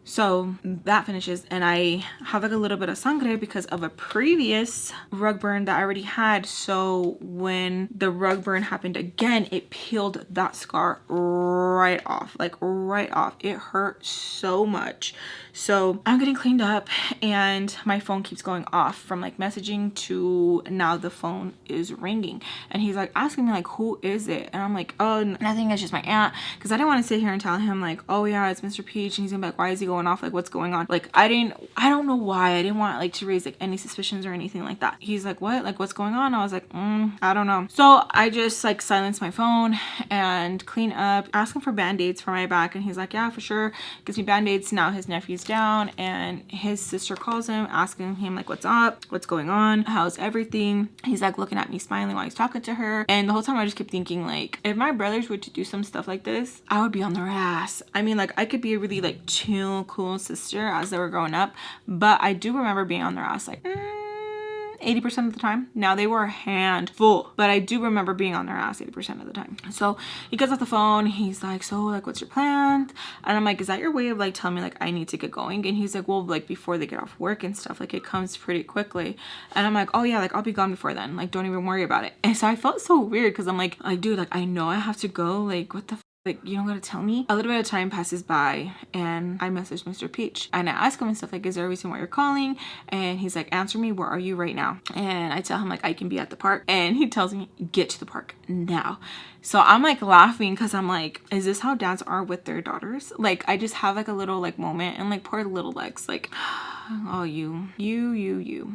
So that finishes and I have like a little bit of sangre because of a previous rug burn that I already had. So when the rug burn happened again, it peeled that scar right off, like right off. It hurt so much. So I'm getting cleaned up and my phone keeps going off from like messaging to now the phone is ringing. And he's like asking me like, who is it? And I'm like, oh, nothing, it's just my aunt. Because I didn't want to sit here and tell him like, oh yeah, it's Mr. Peach. And he's gonna be like, why is he going off? Like, what's going on? Like, I don't know why. I didn't want like to raise like any suspicions or anything like that. He's like, what? Like, what's going on? I was like, I don't know. So I just like silenced my phone and clean up, ask him for band-aids for my back. And he's like, yeah, for sure. Gives me band-aids. Now his nephew's down and his sister calls him asking him like, what's up, what's going on, how's everything? He's like looking at me smiling while he's talking to her. And the whole time I just kept thinking like, if my brothers were to do some stuff like this, I would be on their ass. I mean, like, I could be a really like chill, cool sister as they were growing up, but I do remember being on their ass like 80% of the time. Now they were a handful, but I do remember being on their ass 80% of the time. So he gets off the phone. He's like, so like, what's your plan? And I'm like, is that your way of like telling me like I need to get going? And he's like, well, like before they get off work and stuff, like it comes pretty quickly. And I'm like, oh yeah, like I'll be gone before then. Like, don't even worry about it. And so I felt so weird because I'm like, dude, like I know I have to go. Like, what the like, you don't gotta tell me. A little bit of time passes by and I message Mr. Peach and I ask him and stuff like, is there a reason why you're calling? And he's like, answer me, where are you right now? And I tell him like, I can be at the park. And he tells me, get to the park now. So I'm like laughing because I'm like, is this how dads are with their daughters? Like, I just have like a little like moment and like poor little Lex, like, oh, you.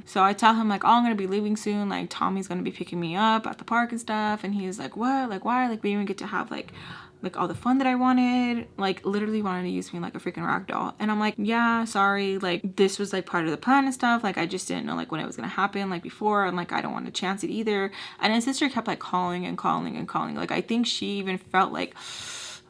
So I tell him like, oh, I'm gonna be leaving soon. Like, Tommy's gonna be picking me up at the park and stuff. And he's like, what? Like, why? Like, we didn't even get to have like like all the fun that I wanted, like literally wanted to use me like a freaking rag doll. And I'm like, yeah, sorry, like this was like part of the plan and stuff, like I just didn't know like when it was gonna happen like before, and like I don't want to chance it either. And his sister kept like calling and calling and calling. Like I think she even felt like,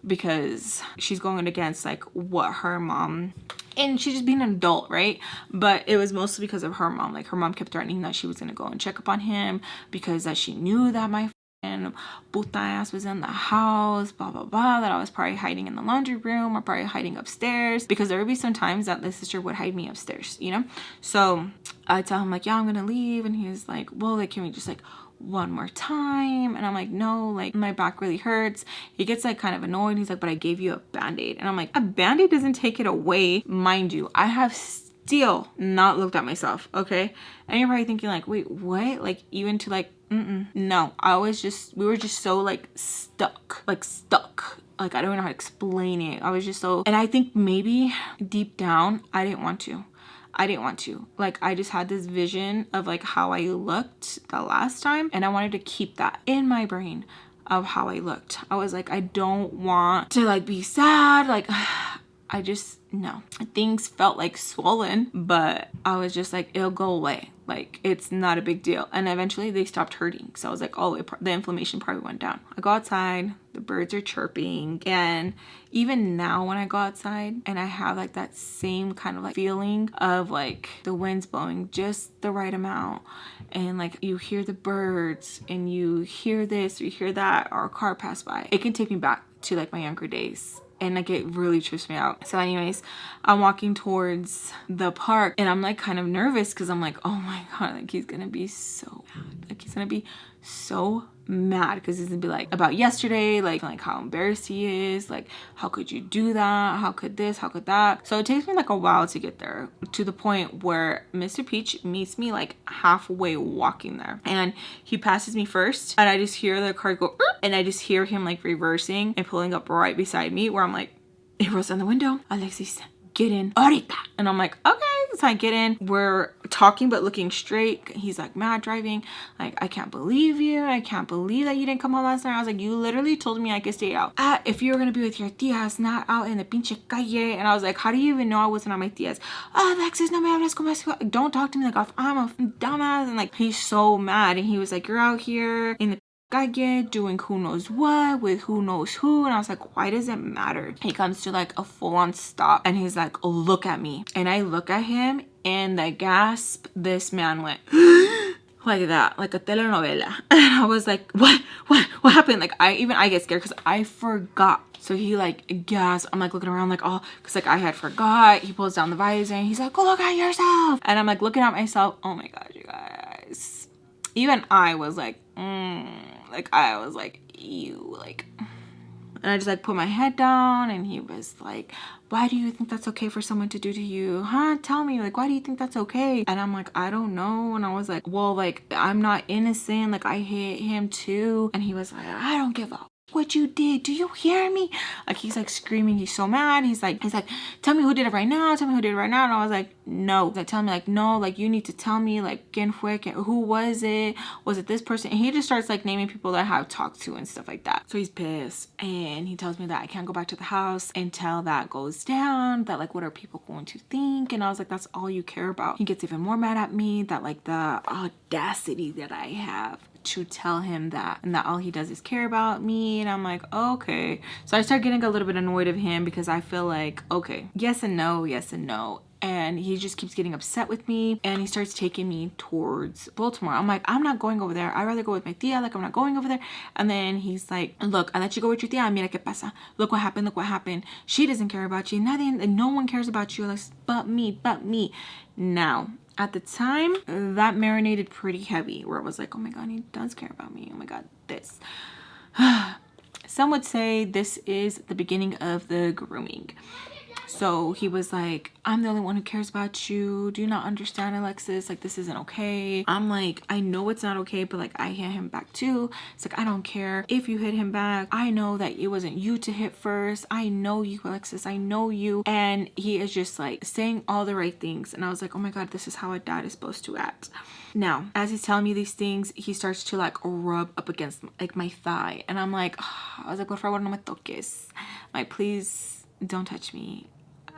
because she's going against like what her mom, and she's just being an adult, right? But it was mostly because of her mom. Like her mom kept threatening that she was gonna go and check up on him because that she knew that my and puta ass was in the house, blah blah blah, that I was probably hiding in the laundry room or probably hiding upstairs, because there would be some times that the sister would hide me upstairs, you know. So I tell him like, yeah, I'm gonna leave, and he's like, well, like, can we just like one more time? And I'm like, no, like my back really hurts. He gets like kind of annoyed. He's like, but I gave you a band-aid. And I'm like, a band-aid doesn't take it away. Mind you, I have still not looked at myself, okay? And you're probably thinking like, wait, what? Like even to like, no, we were just so like stuck. Like I don't know how to explain it. I was just so, and I think maybe deep down, I didn't want to. Like I just had this vision of like how I looked the last time, and I wanted to keep that in my brain of how I looked. I was like, I don't want to like be sad, like I just, no. Things felt like swollen, but I was just like, it'll go away. Like, it's not a big deal. And eventually they stopped hurting. So I was like, oh, the inflammation probably went down. I go outside, the birds are chirping. And even now when I go outside and I have like that same kind of like feeling of like the wind's blowing just the right amount. And like you hear the birds and you hear this or you hear that, or a car pass by. It can take me back to like my younger days. And like it really trips me out. So anyways, I'm walking towards the park and I'm like kind of nervous because I'm like, oh my god, like he's gonna be so mad. Like he's gonna be so mad because he's gonna be like about yesterday, like how embarrassed he is, like how could you do that, how could this, how could that. So it takes me like a while to get there, to the point where Mr. Peach meets me like halfway walking there, and he passes me first, and I just hear the car go and I just hear him like reversing and pulling up right beside me, where I'm like, it rolls down the window, Alexis, get in ahorita. And I'm like, okay. So I get in, we're talking but looking straight. He's like mad driving, like, I can't believe you, I can't believe that you didn't come home last night. I was like, you literally told me I could stay out if you were gonna be with your tias, not out in the pinche calle. And I was like, how do you even know I wasn't at my tias? Alexis, no me hables como eso. Don't talk to me like I'm a dumbass. And like he's so mad, and he was like, you're out here in the calle doing who knows what with who knows who. And I was like, why does it matter? He comes to like a full-on stop and he's like, look at me. And I look at him, and the gasp, this man went like that, like a telenovela. And I was like, what happened? Like I get scared because I forgot. So he like gasped. I'm like looking around like, oh, because like I had forgot. He pulls down the visor and he's like, go look at yourself. And I'm like looking at myself. Oh my gosh, you guys. Even I was like, like I was like, ew, like. And I just like put my head down, and he was like, why do you think that's okay for someone to do to you? Huh? Tell me, like, why do you think that's okay? And I'm like, I don't know. And I was like, well, like, I'm not innocent. Like, I hit him too. And he was like, I don't give a what you did. Do you hear me? Like, he's like screaming. He's so mad. He's like, tell me who did it right now. Tell me who did it right now. And I was like, no. Like, tell me, like, no, like, you need to tell me, like, ¿quién fue? Who was it? Was it this person? And he just starts like naming people that I have talked to and stuff like that. So he's pissed, and he tells me that I can't go back to the house until that goes down, that like, what are people going to think? And I was like, that's all you care about. He gets even more mad at me, that like the audacity that I have to tell him that, and that all he does is care about me. And I'm like, okay. So I start getting a little bit annoyed of him, because I feel like, okay, yes and no, yes and no. And he just keeps getting upset with me, and he starts taking me towards Baltimore. I'm like, I'm not going over there. I'd rather go with my tia. Like, I'm not going over there. And then he's like, look, I let you go with your tia. Mira qué pasa. Look what happened. Look what happened. She doesn't care about you. No one cares about you, like, but me. Now, at the time, that marinated pretty heavy, where it was like, oh my god, he does care about me. Oh my god, this. Some would say this is the beginning of the grooming. So he was like, I'm the only one who cares about you. Do you not understand, Alexis? Like, this isn't okay. I'm like, I know it's not okay, but like, I hit him back too. It's like, I don't care if you hit him back. I know that it wasn't you to hit first. I know you, Alexis. I know you. And he is just like saying all the right things. And I was like, oh my God, this is how a dad is supposed to act. Now, as he's telling me these things, he starts to like rub up against like my thigh. And I'm like, oh. I was like, por favor, no me toques. Like, please don't touch me.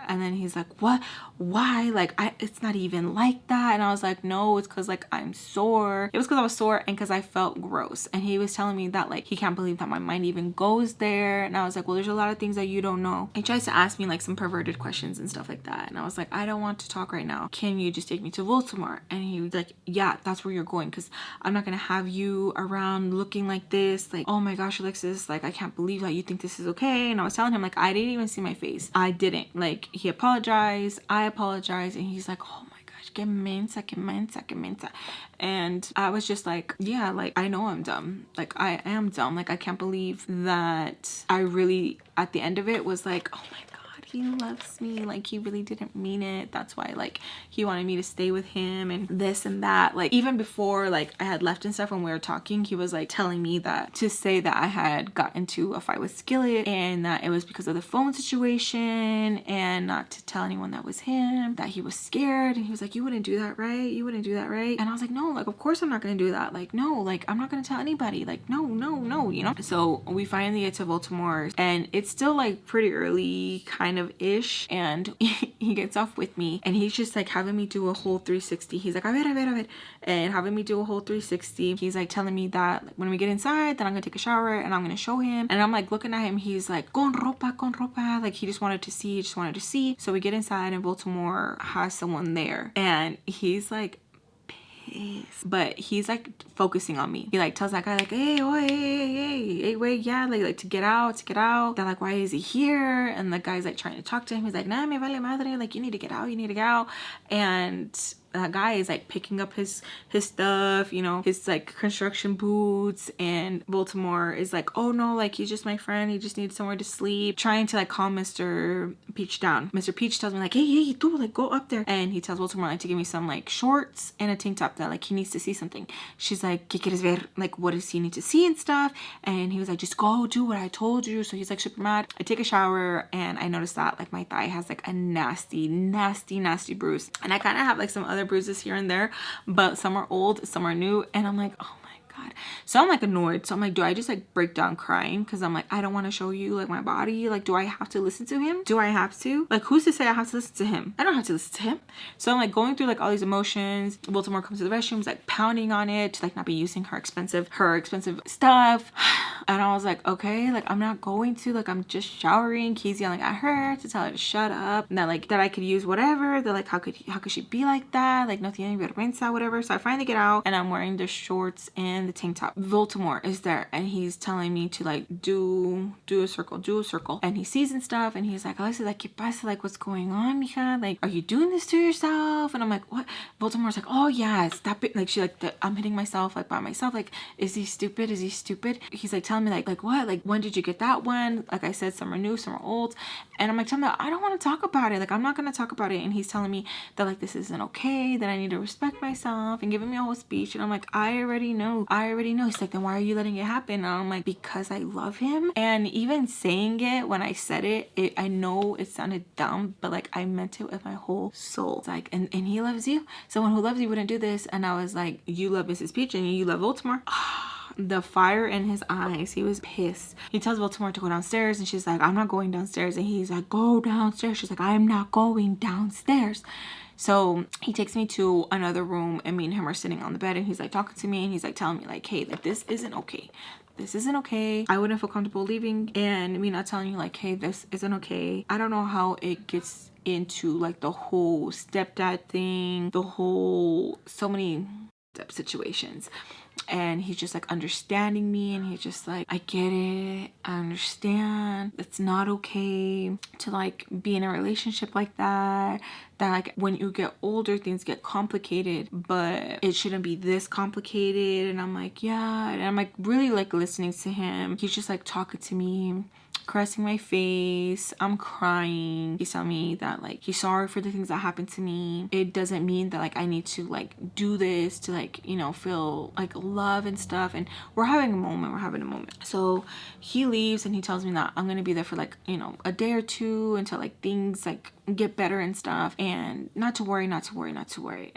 And then he's like, what? Why? Like, it's not even like that. And I was like, no, it's because like I'm sore. It was because I was sore and because I felt gross. And he was telling me that like he can't believe that my mind even goes there. And I was like, well, there's a lot of things that you don't know. He tries to ask me like some perverted questions and stuff like that. And I was like, I don't want to talk right now. Can you just take me to Baltimore? And he was like, yeah, that's where you're going, because I'm not gonna have you around looking like this. Like, oh my gosh, Alexis, like I can't believe that you think this is okay. And I was telling him like I didn't even see my face. I didn't. Like, he apologized, I apologized, and he's like, oh my gosh, que mensa, que mensa, que mensa. And I was just like, yeah, like I know I'm dumb. Like I am dumb. Like I can't believe that I really, at the end of it, was like, oh my God, he loves me. Like he really didn't mean it. That's why like he wanted me to stay with him and this and that. Like even before like I had left and stuff, when we were talking, he was like telling me that to say that I had got into a fight with Skillet and that it was because of the phone situation and not to tell anyone that was him, that he was scared. And he was like, you wouldn't do that, right? You wouldn't do that, right? And I was like, no, like of course I'm not gonna do that. Like no, like I'm not gonna tell anybody. Like no, you know. So we finally get to Baltimore and it's still like pretty early kind of ish, and he gets off with me and he's just like having me do a whole 360. He's like, a ver, and having me do a whole 360. He's like telling me that like, when we get inside, then I'm gonna take a shower and I'm gonna show him. And I'm like looking at him, he's like, con ropa, like he just wanted to see. So we get inside and Baltimore has someone there and he's like pissed, but he's like focusing on me. He like tells that guy like, hey, oh, hey, wait, yeah, like to get out. They're like, why is he here? And the guy's like trying to talk to him. He's like, nah, me vale madre, like you need to get out. And that guy is like picking up his stuff, you know, his like construction boots, and Baltimore is like, oh no, like he's just my friend, he just needs somewhere to sleep, trying to like calm Mr. Peach down. Mr. Peach tells me like, hey, do like go up there, and he tells Baltimore like to give me some like shorts and a tank top that like he needs to see something. She's like, ¿qué quieres ver? Like what does he need to see and stuff? And he was like, just go do what I told you. So he's like super mad. I take a shower and I noticed that like my thigh has like a nasty bruise, and I kind of have like some other bruises here and there, but some are old, some are new, and I'm like, oh my God. So I'm like annoyed. So I'm like, do I just like break down crying? Because I'm like, I don't want to show you like my body. Like, do I have to listen to him? Do I have to? Like, who's to say I have to listen to him? I don't have to listen to him. So I'm like going through like all these emotions. Baltimore comes to the restroom, like pounding on it to like not be using her expensive stuff. And I was like, okay, like I'm not going to, like I'm just showering. He's yelling at her to tell her to shut up, and that like that I could use whatever. They're like, how could she be like that? Like no tiene vergüenza, whatever. So I finally get out and I'm wearing the shorts and the tank top. Baltimore is there and he's telling me to like do a circle, and he sees and stuff, and he's like, Alexis, like ¿qué pasa? Like what's going on, mija? Like are you doing this to yourself? And I'm like, what? Baltimore's like, oh yeah, stop it. Like she like I'm hitting myself like by myself. Like is he stupid? He's like telling me like what? Like when did you get that one? Like I said, some are new, some are old. And I'm like telling him, I don't want to talk about it. Like I'm not gonna talk about it. And he's telling me that like this isn't okay, that I need to respect myself, and giving me a whole speech. And I'm like, I already know. He's like, then why are you letting it happen? And I'm like, because I love him. And even saying it, when I said it, I know it sounded dumb, but like I meant it with my whole soul. It's like, and he loves you. Someone who loves you wouldn't do this. And I was like, you love Mrs. Peach and you love Baltimore. The fire in his eyes, he was pissed. He tells Baltimore to go downstairs, and she's like, I'm not going downstairs. And he's like, go downstairs. She's like, I'm not going downstairs. So he takes me to another room, and me and him are sitting on the bed, and he's like talking to me, and he's like telling me like, hey, like this isn't okay. I wouldn't feel comfortable leaving, and me not telling you like, hey, this isn't okay. I don't know how it gets into like the whole stepdad thing, so many step situations. And he's just like understanding me, and he's just like, I get it, I understand, it's not okay to like be in a relationship like that like when you get older things get complicated, but it shouldn't be this complicated. And I'm like, yeah. And I'm like really like listening to him. He's just like talking to me caressing my face. I'm crying. He's telling me that like he's sorry for the things that happened to me. It doesn't mean that like I need to like do this to like, you know, feel like love and stuff. And we're having a moment. So he leaves and he tells me that I'm gonna be there for like, you know, a day or two until like things like get better and stuff, and not to worry. And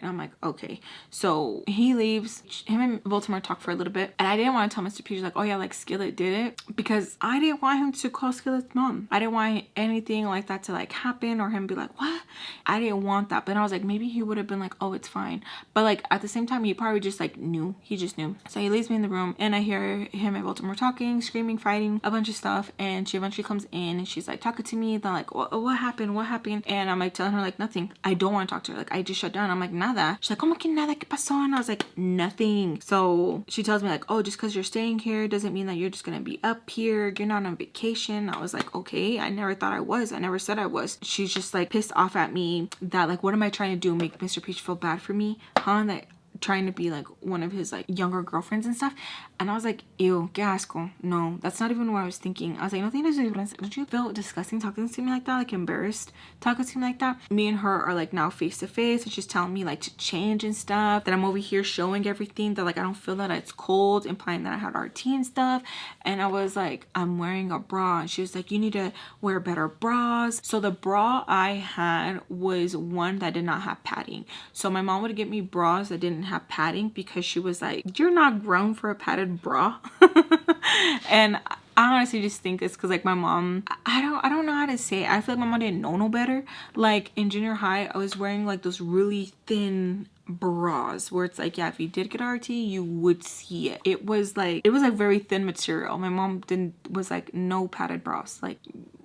I'm like, okay. So he leaves. Him and Baltimore talk for a little bit, and I didn't want to tell Mr. Peach like, oh yeah, like Skillet did it, because I didn't want him to call Skillet's mom. I didn't want anything like that to like happen, or him be like, what? I didn't want that. But I was like, maybe he would have been like, oh, it's fine. But like at the same time, he probably just like knew. He just knew. So he leaves me in the room, and I hear him and Baltimore talking, screaming, fighting, a bunch of stuff. And she eventually comes in and she's like talking to me. They're like, what happened? And I'm like telling her like nothing. I don't want to talk to her. Like I just shut down. I'm like, nada. She's like, como que nada, ¿qué pasó? And I was like, nothing. So she tells me like, oh, just because you're staying here doesn't mean that you're just gonna be up here. You're not on vacation. I was like, okay. I never thought I was. I never said I was. She's just like pissed off at me that like, what am I trying to do? Make Mr. Peach feel bad for me? Huh? That trying to be like one of his like younger girlfriends and stuff. And I was like, ew, qué asco. No, that's not even what I was thinking. I was like, no tienes diferencia. Don't you feel disgusting talking to me like that? Like embarrassed talking to me like that? Me and her are like now face to face, and she's telling me like to change and stuff. That I'm over here showing everything, that like I don't feel that it's cold, implying that I had RT and stuff. And I was like, I'm wearing a bra. And she was like, you need to wear better bras. So the bra I had was one that did not have padding. So my mom would get me bras that didn't have padding, because she was like, you're not grown for a padded bra. And I honestly just think it's because like my mom, I don't know how to say it. I feel like my mom didn't know no better. Like in junior high, I was wearing like those really thin bras where it's like, yeah, if you did get RT, you would see it. It was like very thin material. My mom was like, no padded bras. Like,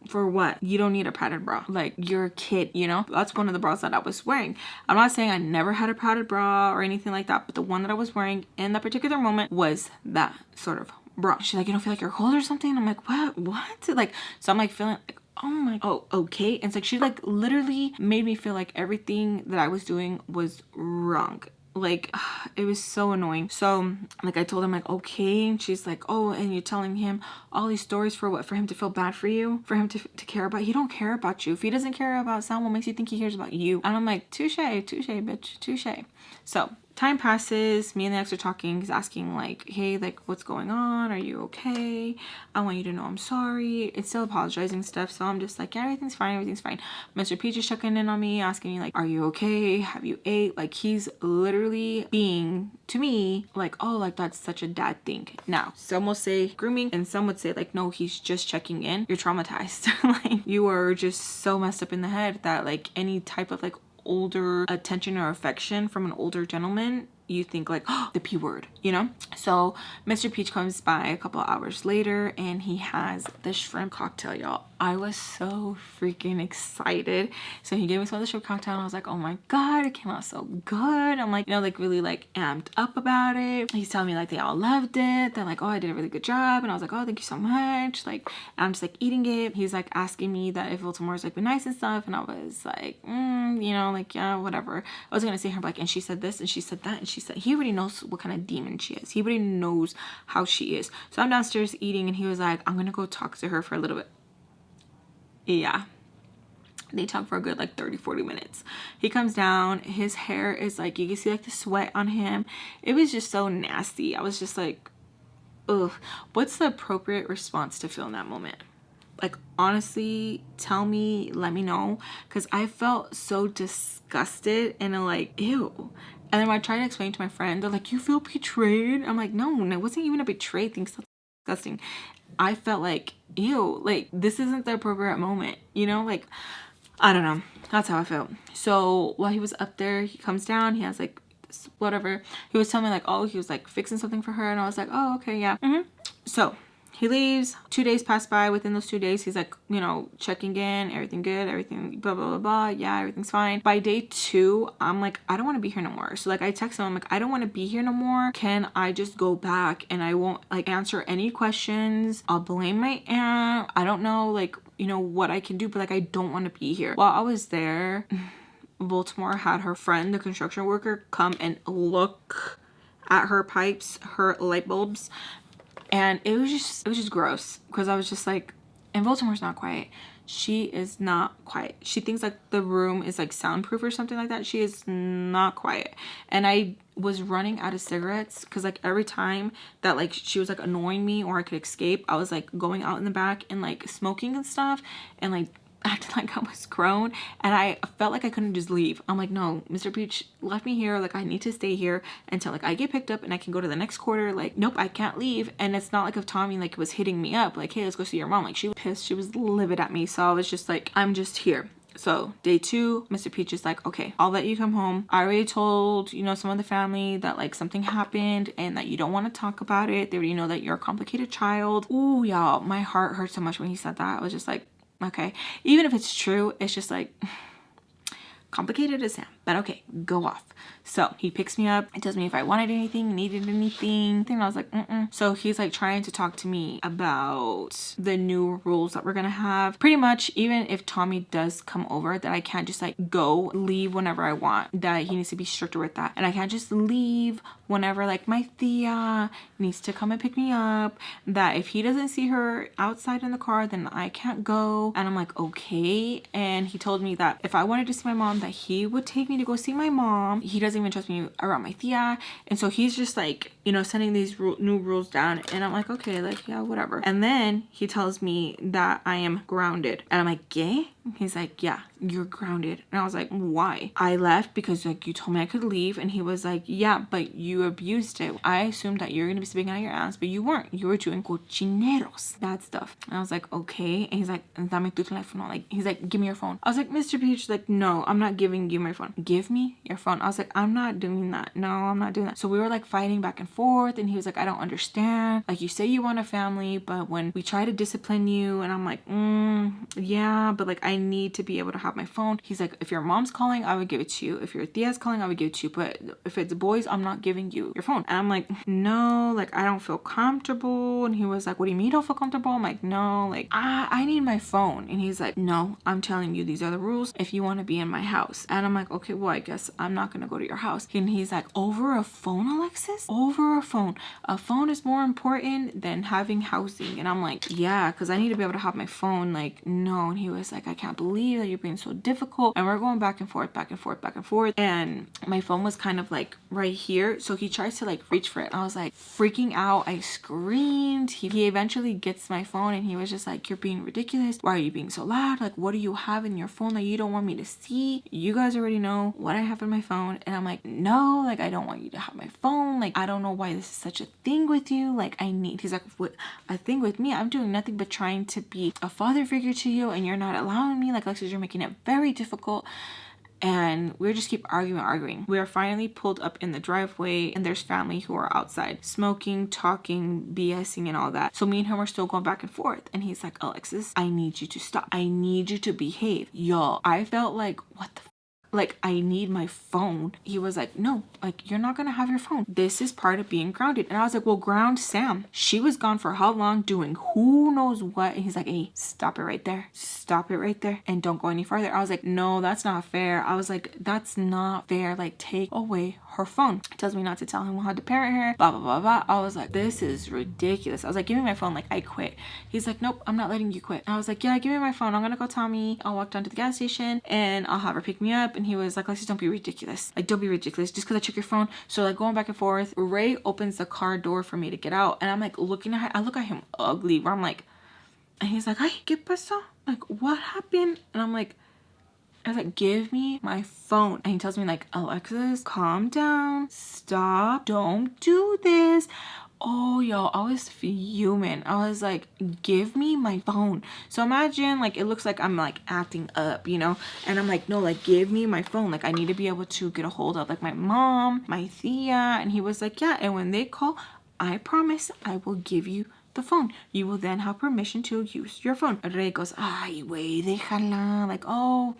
for what? You don't need a padded bra. Like, you're a kid, you know? That's one of the bras that I was wearing. I'm not saying I never had a padded bra or anything like that, but the one that I was wearing in that particular moment was that sort of bra. She's like, you don't feel like you're cold or something? I'm like, what? Like, so I'm like feeling like, oh, okay. And it's like, she like literally made me feel like everything that I was doing was wrong. Like, it was so annoying. So like I told him like, okay. And she's like, oh, and you're telling him all these stories for what? For him to feel bad for you? For him to care about? He don't care about you. If he doesn't care about someone, what makes you think he cares about you? And I'm like, touche, bitch, touche. So time passes. Me and the ex are talking. He's asking like, hey, like, what's going on? Are you okay? I want you to know I'm sorry. It's still apologizing stuff. So I'm just like, yeah, everything's fine. Mr. Peach is checking in on me, asking me like, are you okay? Have you ate? Like, he's literally being to me like, oh, like that's such a dad thing. Now, some will say grooming, and some would say like, no, he's just checking in. You're traumatized. Like, you are just so messed up in the head that like any type of like older attention or affection from an older gentleman, you think like, oh, the P word, you know? So Mr. Peach comes by a couple hours later, and he has the shrimp cocktail, y'all. I was so freaking excited. So he gave me some of the shrimp cocktail, and I was like, oh my God, it came out so good. I'm like, you know, like really like amped up about it. He's telling me like they all loved it. They're like, oh, I did a really good job. And I was like, oh, thank you so much. Like, I'm just like eating it. He's like asking me that if Baltimore's like been nice and stuff. And I was like, you know, like, yeah, whatever. I was gonna say her like, and she said this and she said that, and she said, he already knows what kind of demon she is. He already knows how she is. So I'm downstairs eating, and he was like, I'm gonna go talk to her for a little bit. Yeah, they talk for a good like 30-40 minutes. He comes down, his hair is like, you can see like the sweat on him. It was just so nasty. I was just like, ugh. What's the appropriate response to feel in that moment? Like, honestly, tell me, let me know, because I felt so disgusted and like, ew. And then when I tried to explain to my friend, they're like, you feel betrayed? I'm like, no, it wasn't even a betrayed thing. So disgusting. I felt like, ew, like, this isn't the appropriate moment, you know? Like, I don't know. That's how I felt. So while he was up there, he comes down, he has like whatever. He was telling me like, oh, he was like fixing something for her, and I was like, oh, okay, yeah. So he leaves. 2 days pass by. Within those 2 days, he's like, you know, checking in, everything good, everything blah, blah, blah, blah. Yeah, everything's fine. By day 2, I'm like, I don't want to be here no more. So like I text him, I'm like, I don't want to be here no more. Can I just go back and I won't like answer any questions? I'll blame my aunt. I don't know, like, you know, what I can do, but like, I don't want to be here. While I was there, Baltimore had her friend, the construction worker, come and look at her pipes, her light bulbs. And it was just gross, because I was just like, And Baltimore's not quiet. She is not quiet. She thinks like the room is like soundproof or something like that. She is not quiet. And I was running out of cigarettes because like every time that like she was like annoying me or I could escape, I was like going out in the back and like smoking and stuff and like acting like I was grown, and I felt like I couldn't just leave. I'm like, no, Mr. Peach left me here, like I need to stay here until like I get picked up and I can go to the next quarter. Like, nope, I can't leave. And it's not like if Tommy like was hitting me up like, hey, let's go see your mom. Like, she was pissed, she was livid at me. So I was just like, I'm just here. So day 2, Mr. Peach is like, okay, I'll let you come home. I already told, you know, some of the family that like something happened and that you don't want to talk about it. They already know that you're a complicated child. Ooh, y'all, my heart hurt so much when he said that. I was just like, okay, even if it's true, it's just like complicated as hell, but okay, go off. So he picks me up and tells me if I wanted anything, needed anything. And I was like, So he's like trying to talk to me about the new rules that we're gonna have. Pretty much, even if Tommy does come over, that I can't just like go, leave whenever I want. That he needs to be stricter with that. And I can't just leave whenever like my Thea needs to come and pick me up. That if he doesn't see her outside in the car, then I can't go. And I'm like, okay. And he told me that if I wanted to see my mom, that he would take me to go see my mom. He doesn't even trust me around my Thea. And so he's just like, you know, sending these new rules down. And I'm like, okay, like, yeah, whatever. And then he tells me that I am grounded. And I'm like, gay? He's like, yeah, you're grounded. And I was like, why? I left because like you told me I could leave. And he was like, yeah, but you abused it. I assumed that you're gonna be speaking out your ass, but you weren't. You were doing cochineros, that stuff. And I was like, okay. And he's like, dame tu teléfono. Like, he's like, give me your phone. I was like, Mr. Peach, like, no, I'm not giving you my phone. Give me your phone. I was like, I'm not doing that. No, I'm not doing that. So we were like fighting back and forth. And he was like, I don't understand. Like, you say you want a family, but when we try to discipline you, and I'm like, yeah, but like I need to be able to have my phone. He's like, if your mom's calling, I would give it to you. If your Tia's calling, I would give it to you. But if it's boys, I'm not giving you your phone. And I'm like, no, like I don't feel comfortable. And he was like, what do you mean you don't feel comfortable? I'm like, no, like I need my phone. And he's like, no, I'm telling you, these are the rules if you want to be in my house. And I'm like, okay, well, I guess I'm not gonna go to your house. And he's like, over a phone, Alexis? Over a phone? A phone is more important than having housing. And I'm like, yeah, because I need to be able to have my phone. Like, no. And he was like, I can't believe that you're being so difficult. And we're going back and forth, back and forth, back and forth. And my phone was kind of like right here. So he tries to like reach for it. I was like freaking out. I screamed. He eventually gets my phone and he was just like, you're being ridiculous. Why are you being so loud? Like, what do you have in your phone that you don't want me to see? You guys already know what I have in my phone. And I'm like, no, like I don't want you to have my phone. Like, I don't know why this is such a thing with you. Like, he's like, what a thing with me? I'm doing nothing but trying to be a father figure to you and you're not allowing me. Like, Alexis, you're making it very difficult. And we just keep arguing. We are finally pulled up in the driveway and there's family who are outside smoking, talking, BSing and all that. So me and him are still going back and forth. And he's like, Alexis, I need you to stop. I need you to behave. Y'all, I felt like, what the like, I need my phone. He was like, no, like, you're not gonna have your phone. This is part of being grounded. And I was like, well, ground Sam. She was gone for how long doing who knows what? And he's like, hey, stop it right there. Stop it right there. And don't go any farther. I was like, no, that's not fair. I was like, that's not fair. Like, take away her phone. He tells me not to tell him how to parent her, blah, blah, blah, blah. I was like, this is ridiculous. I was like, give me my phone. Like, I quit. He's like, nope, I'm not letting you quit. I was like, yeah, give me my phone. I'm gonna go Tommy. I'll walk down to the gas station and I'll have her pick me up. And he was like, Alexis, don't be ridiculous. Like, don't be ridiculous just because I took your phone. So like going back and forth, Ray opens the car door for me to get out. And I'm like looking at her. I look at him ugly where I'm like, and he's like, ay, ¿qué pasó? Like, what happened? And I'm like, I was like, give me my phone. And he tells me like, Alexis, calm down. Stop. Don't do this. Oh, y'all, I was fuming. I was like, give me my phone. So imagine like it looks like I'm like acting up, you know, and I'm like, no, like give me my phone. Like I need to be able to get a hold of like my mom, my Thea. And he was like, yeah, and when they call, I promise I will give you the phone. You will then have permission to use your phone. Ray goes, ay, güey, déjala. Like, oh,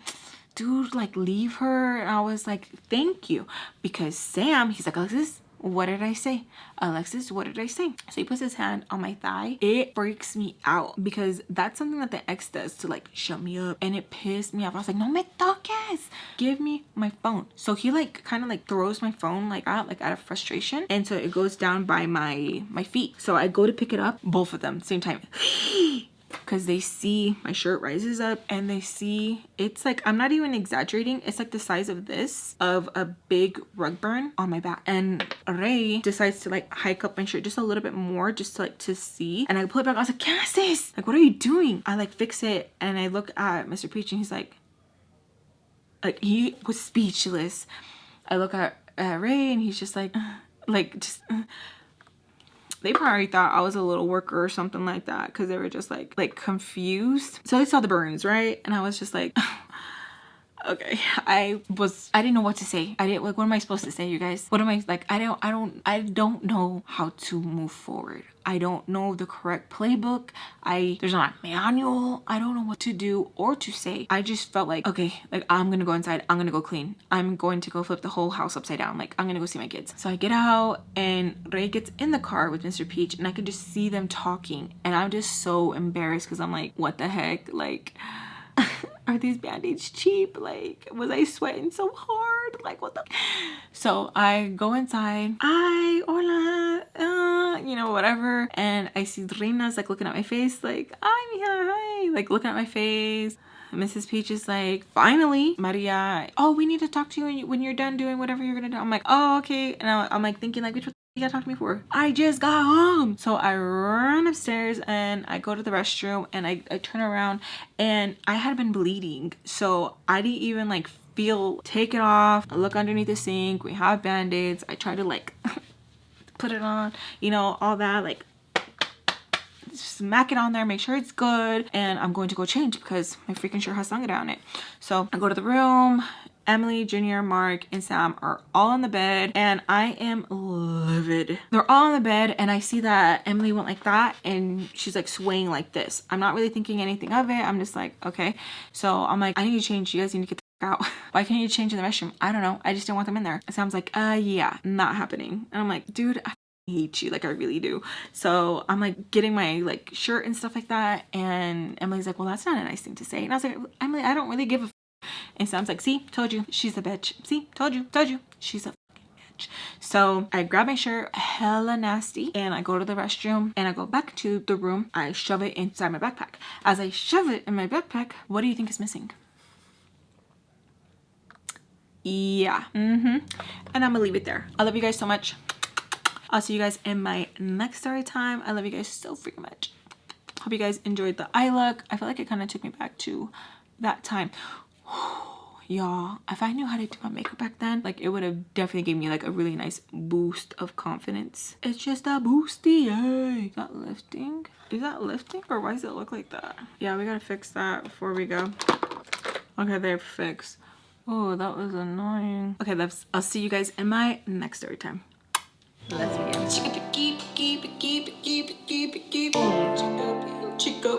dude, like leave her. And I was like, thank you. Because Sam, he's like, Alexis, what did I say? Alexis, what did I say? So he puts his hand on my thigh. It freaks me out because that's something that the ex does to like shut me up, and it pissed me off. I was like, no me toques. Give me my phone. So he like kind of like throws my phone like out of frustration, and so it goes down by my feet. So I go to pick it up, both of them same time. because they see my shirt rises up and they see it's like, I'm not even exaggerating, it's like the size of this, of a big rug burn on my back. And Ray decides to like hike up my shirt just a little bit more, just to, like to see. And I pull it back. I was like, Cassis, like what are you doing? I like fix it and I look at Mr. Peach and he's like he was speechless. I look at Ray and he's just like just they probably thought I was a little worker or something like that, because they were just like confused. So they saw the burns, right? And I was just like okay. I didn't know what to say. I didn't like, what am I supposed to say, you guys? What am I like? I don't know how to move forward. I don't know the correct playbook. There's not a manual. I don't know what to do or to say. I just felt like, okay, like I'm gonna go inside, I'm gonna go clean, I'm going to go flip the whole house upside down, like I'm gonna go see my kids. So I get out and Ray gets in the car with Mr. Peach and I could just see them talking and I'm just so embarrassed because I'm like, what the heck, like are these band-aids cheap? Like, was I sweating so hard? Like, what the? So I go inside. Hola, you know, whatever. And I see Reina's like looking at my face, like, hi, mija, hi. Like looking at my face. Mrs. Peach is like, finally, Maria, oh, we need to talk to you when you're done doing whatever you're gonna do. I'm like, oh, okay. And I'm like thinking like, which one you gotta talk to me for? I just got home. So I run upstairs and I go to the restroom and I turn around and I had been bleeding. So I didn't even like take it off. I look underneath the sink. We have band-aids. I try to like put it on, you know, all that, like smack it on there, make sure it's good. And I'm going to go change because my freaking shirt has sangre on it. So I go to the room. Emily, Junior, Mark, and Sam are all on the bed and I am livid. They're all on the bed and I see that Emily went like that and she's like swaying like this. I'm not really thinking anything of it. I'm just like, okay. So I'm like, I need to change. You guys need to get the out. Why can't you change in the restroom? I don't know. I just didn't want them in there. And Sam's like, yeah, not happening. And I'm like, dude, I hate you, like I really do. So I'm like getting my like shirt and stuff like that and Emily's like, well, that's not a nice thing to say. And I was like, Emily, I don't really give a and Sam's like, see, told you, she's a bitch. See, told you, she's a fucking bitch. So I grab my shirt, hella nasty, and I go to the restroom and I go back to the room. I shove it inside my backpack. As I shove it in my backpack, what do you think is missing? Yeah, and I'm gonna leave it there. I love you guys so much. I'll see you guys in my next story time. I love you guys so freaking much. Hope you guys enjoyed the eye look. I feel like it kind of took me back to that time. Y'all, if I knew how to do my makeup back then, like it would have definitely given me like a really nice boost of confidence. It's just a boosty, yay. Is that lifting? Is that lifting or why does it look like that? Yeah, we gotta fix that before we go. Okay, they're fixed. Oh, that was annoying. Okay, I'll see you guys in my next story time. Let's begin. Chica,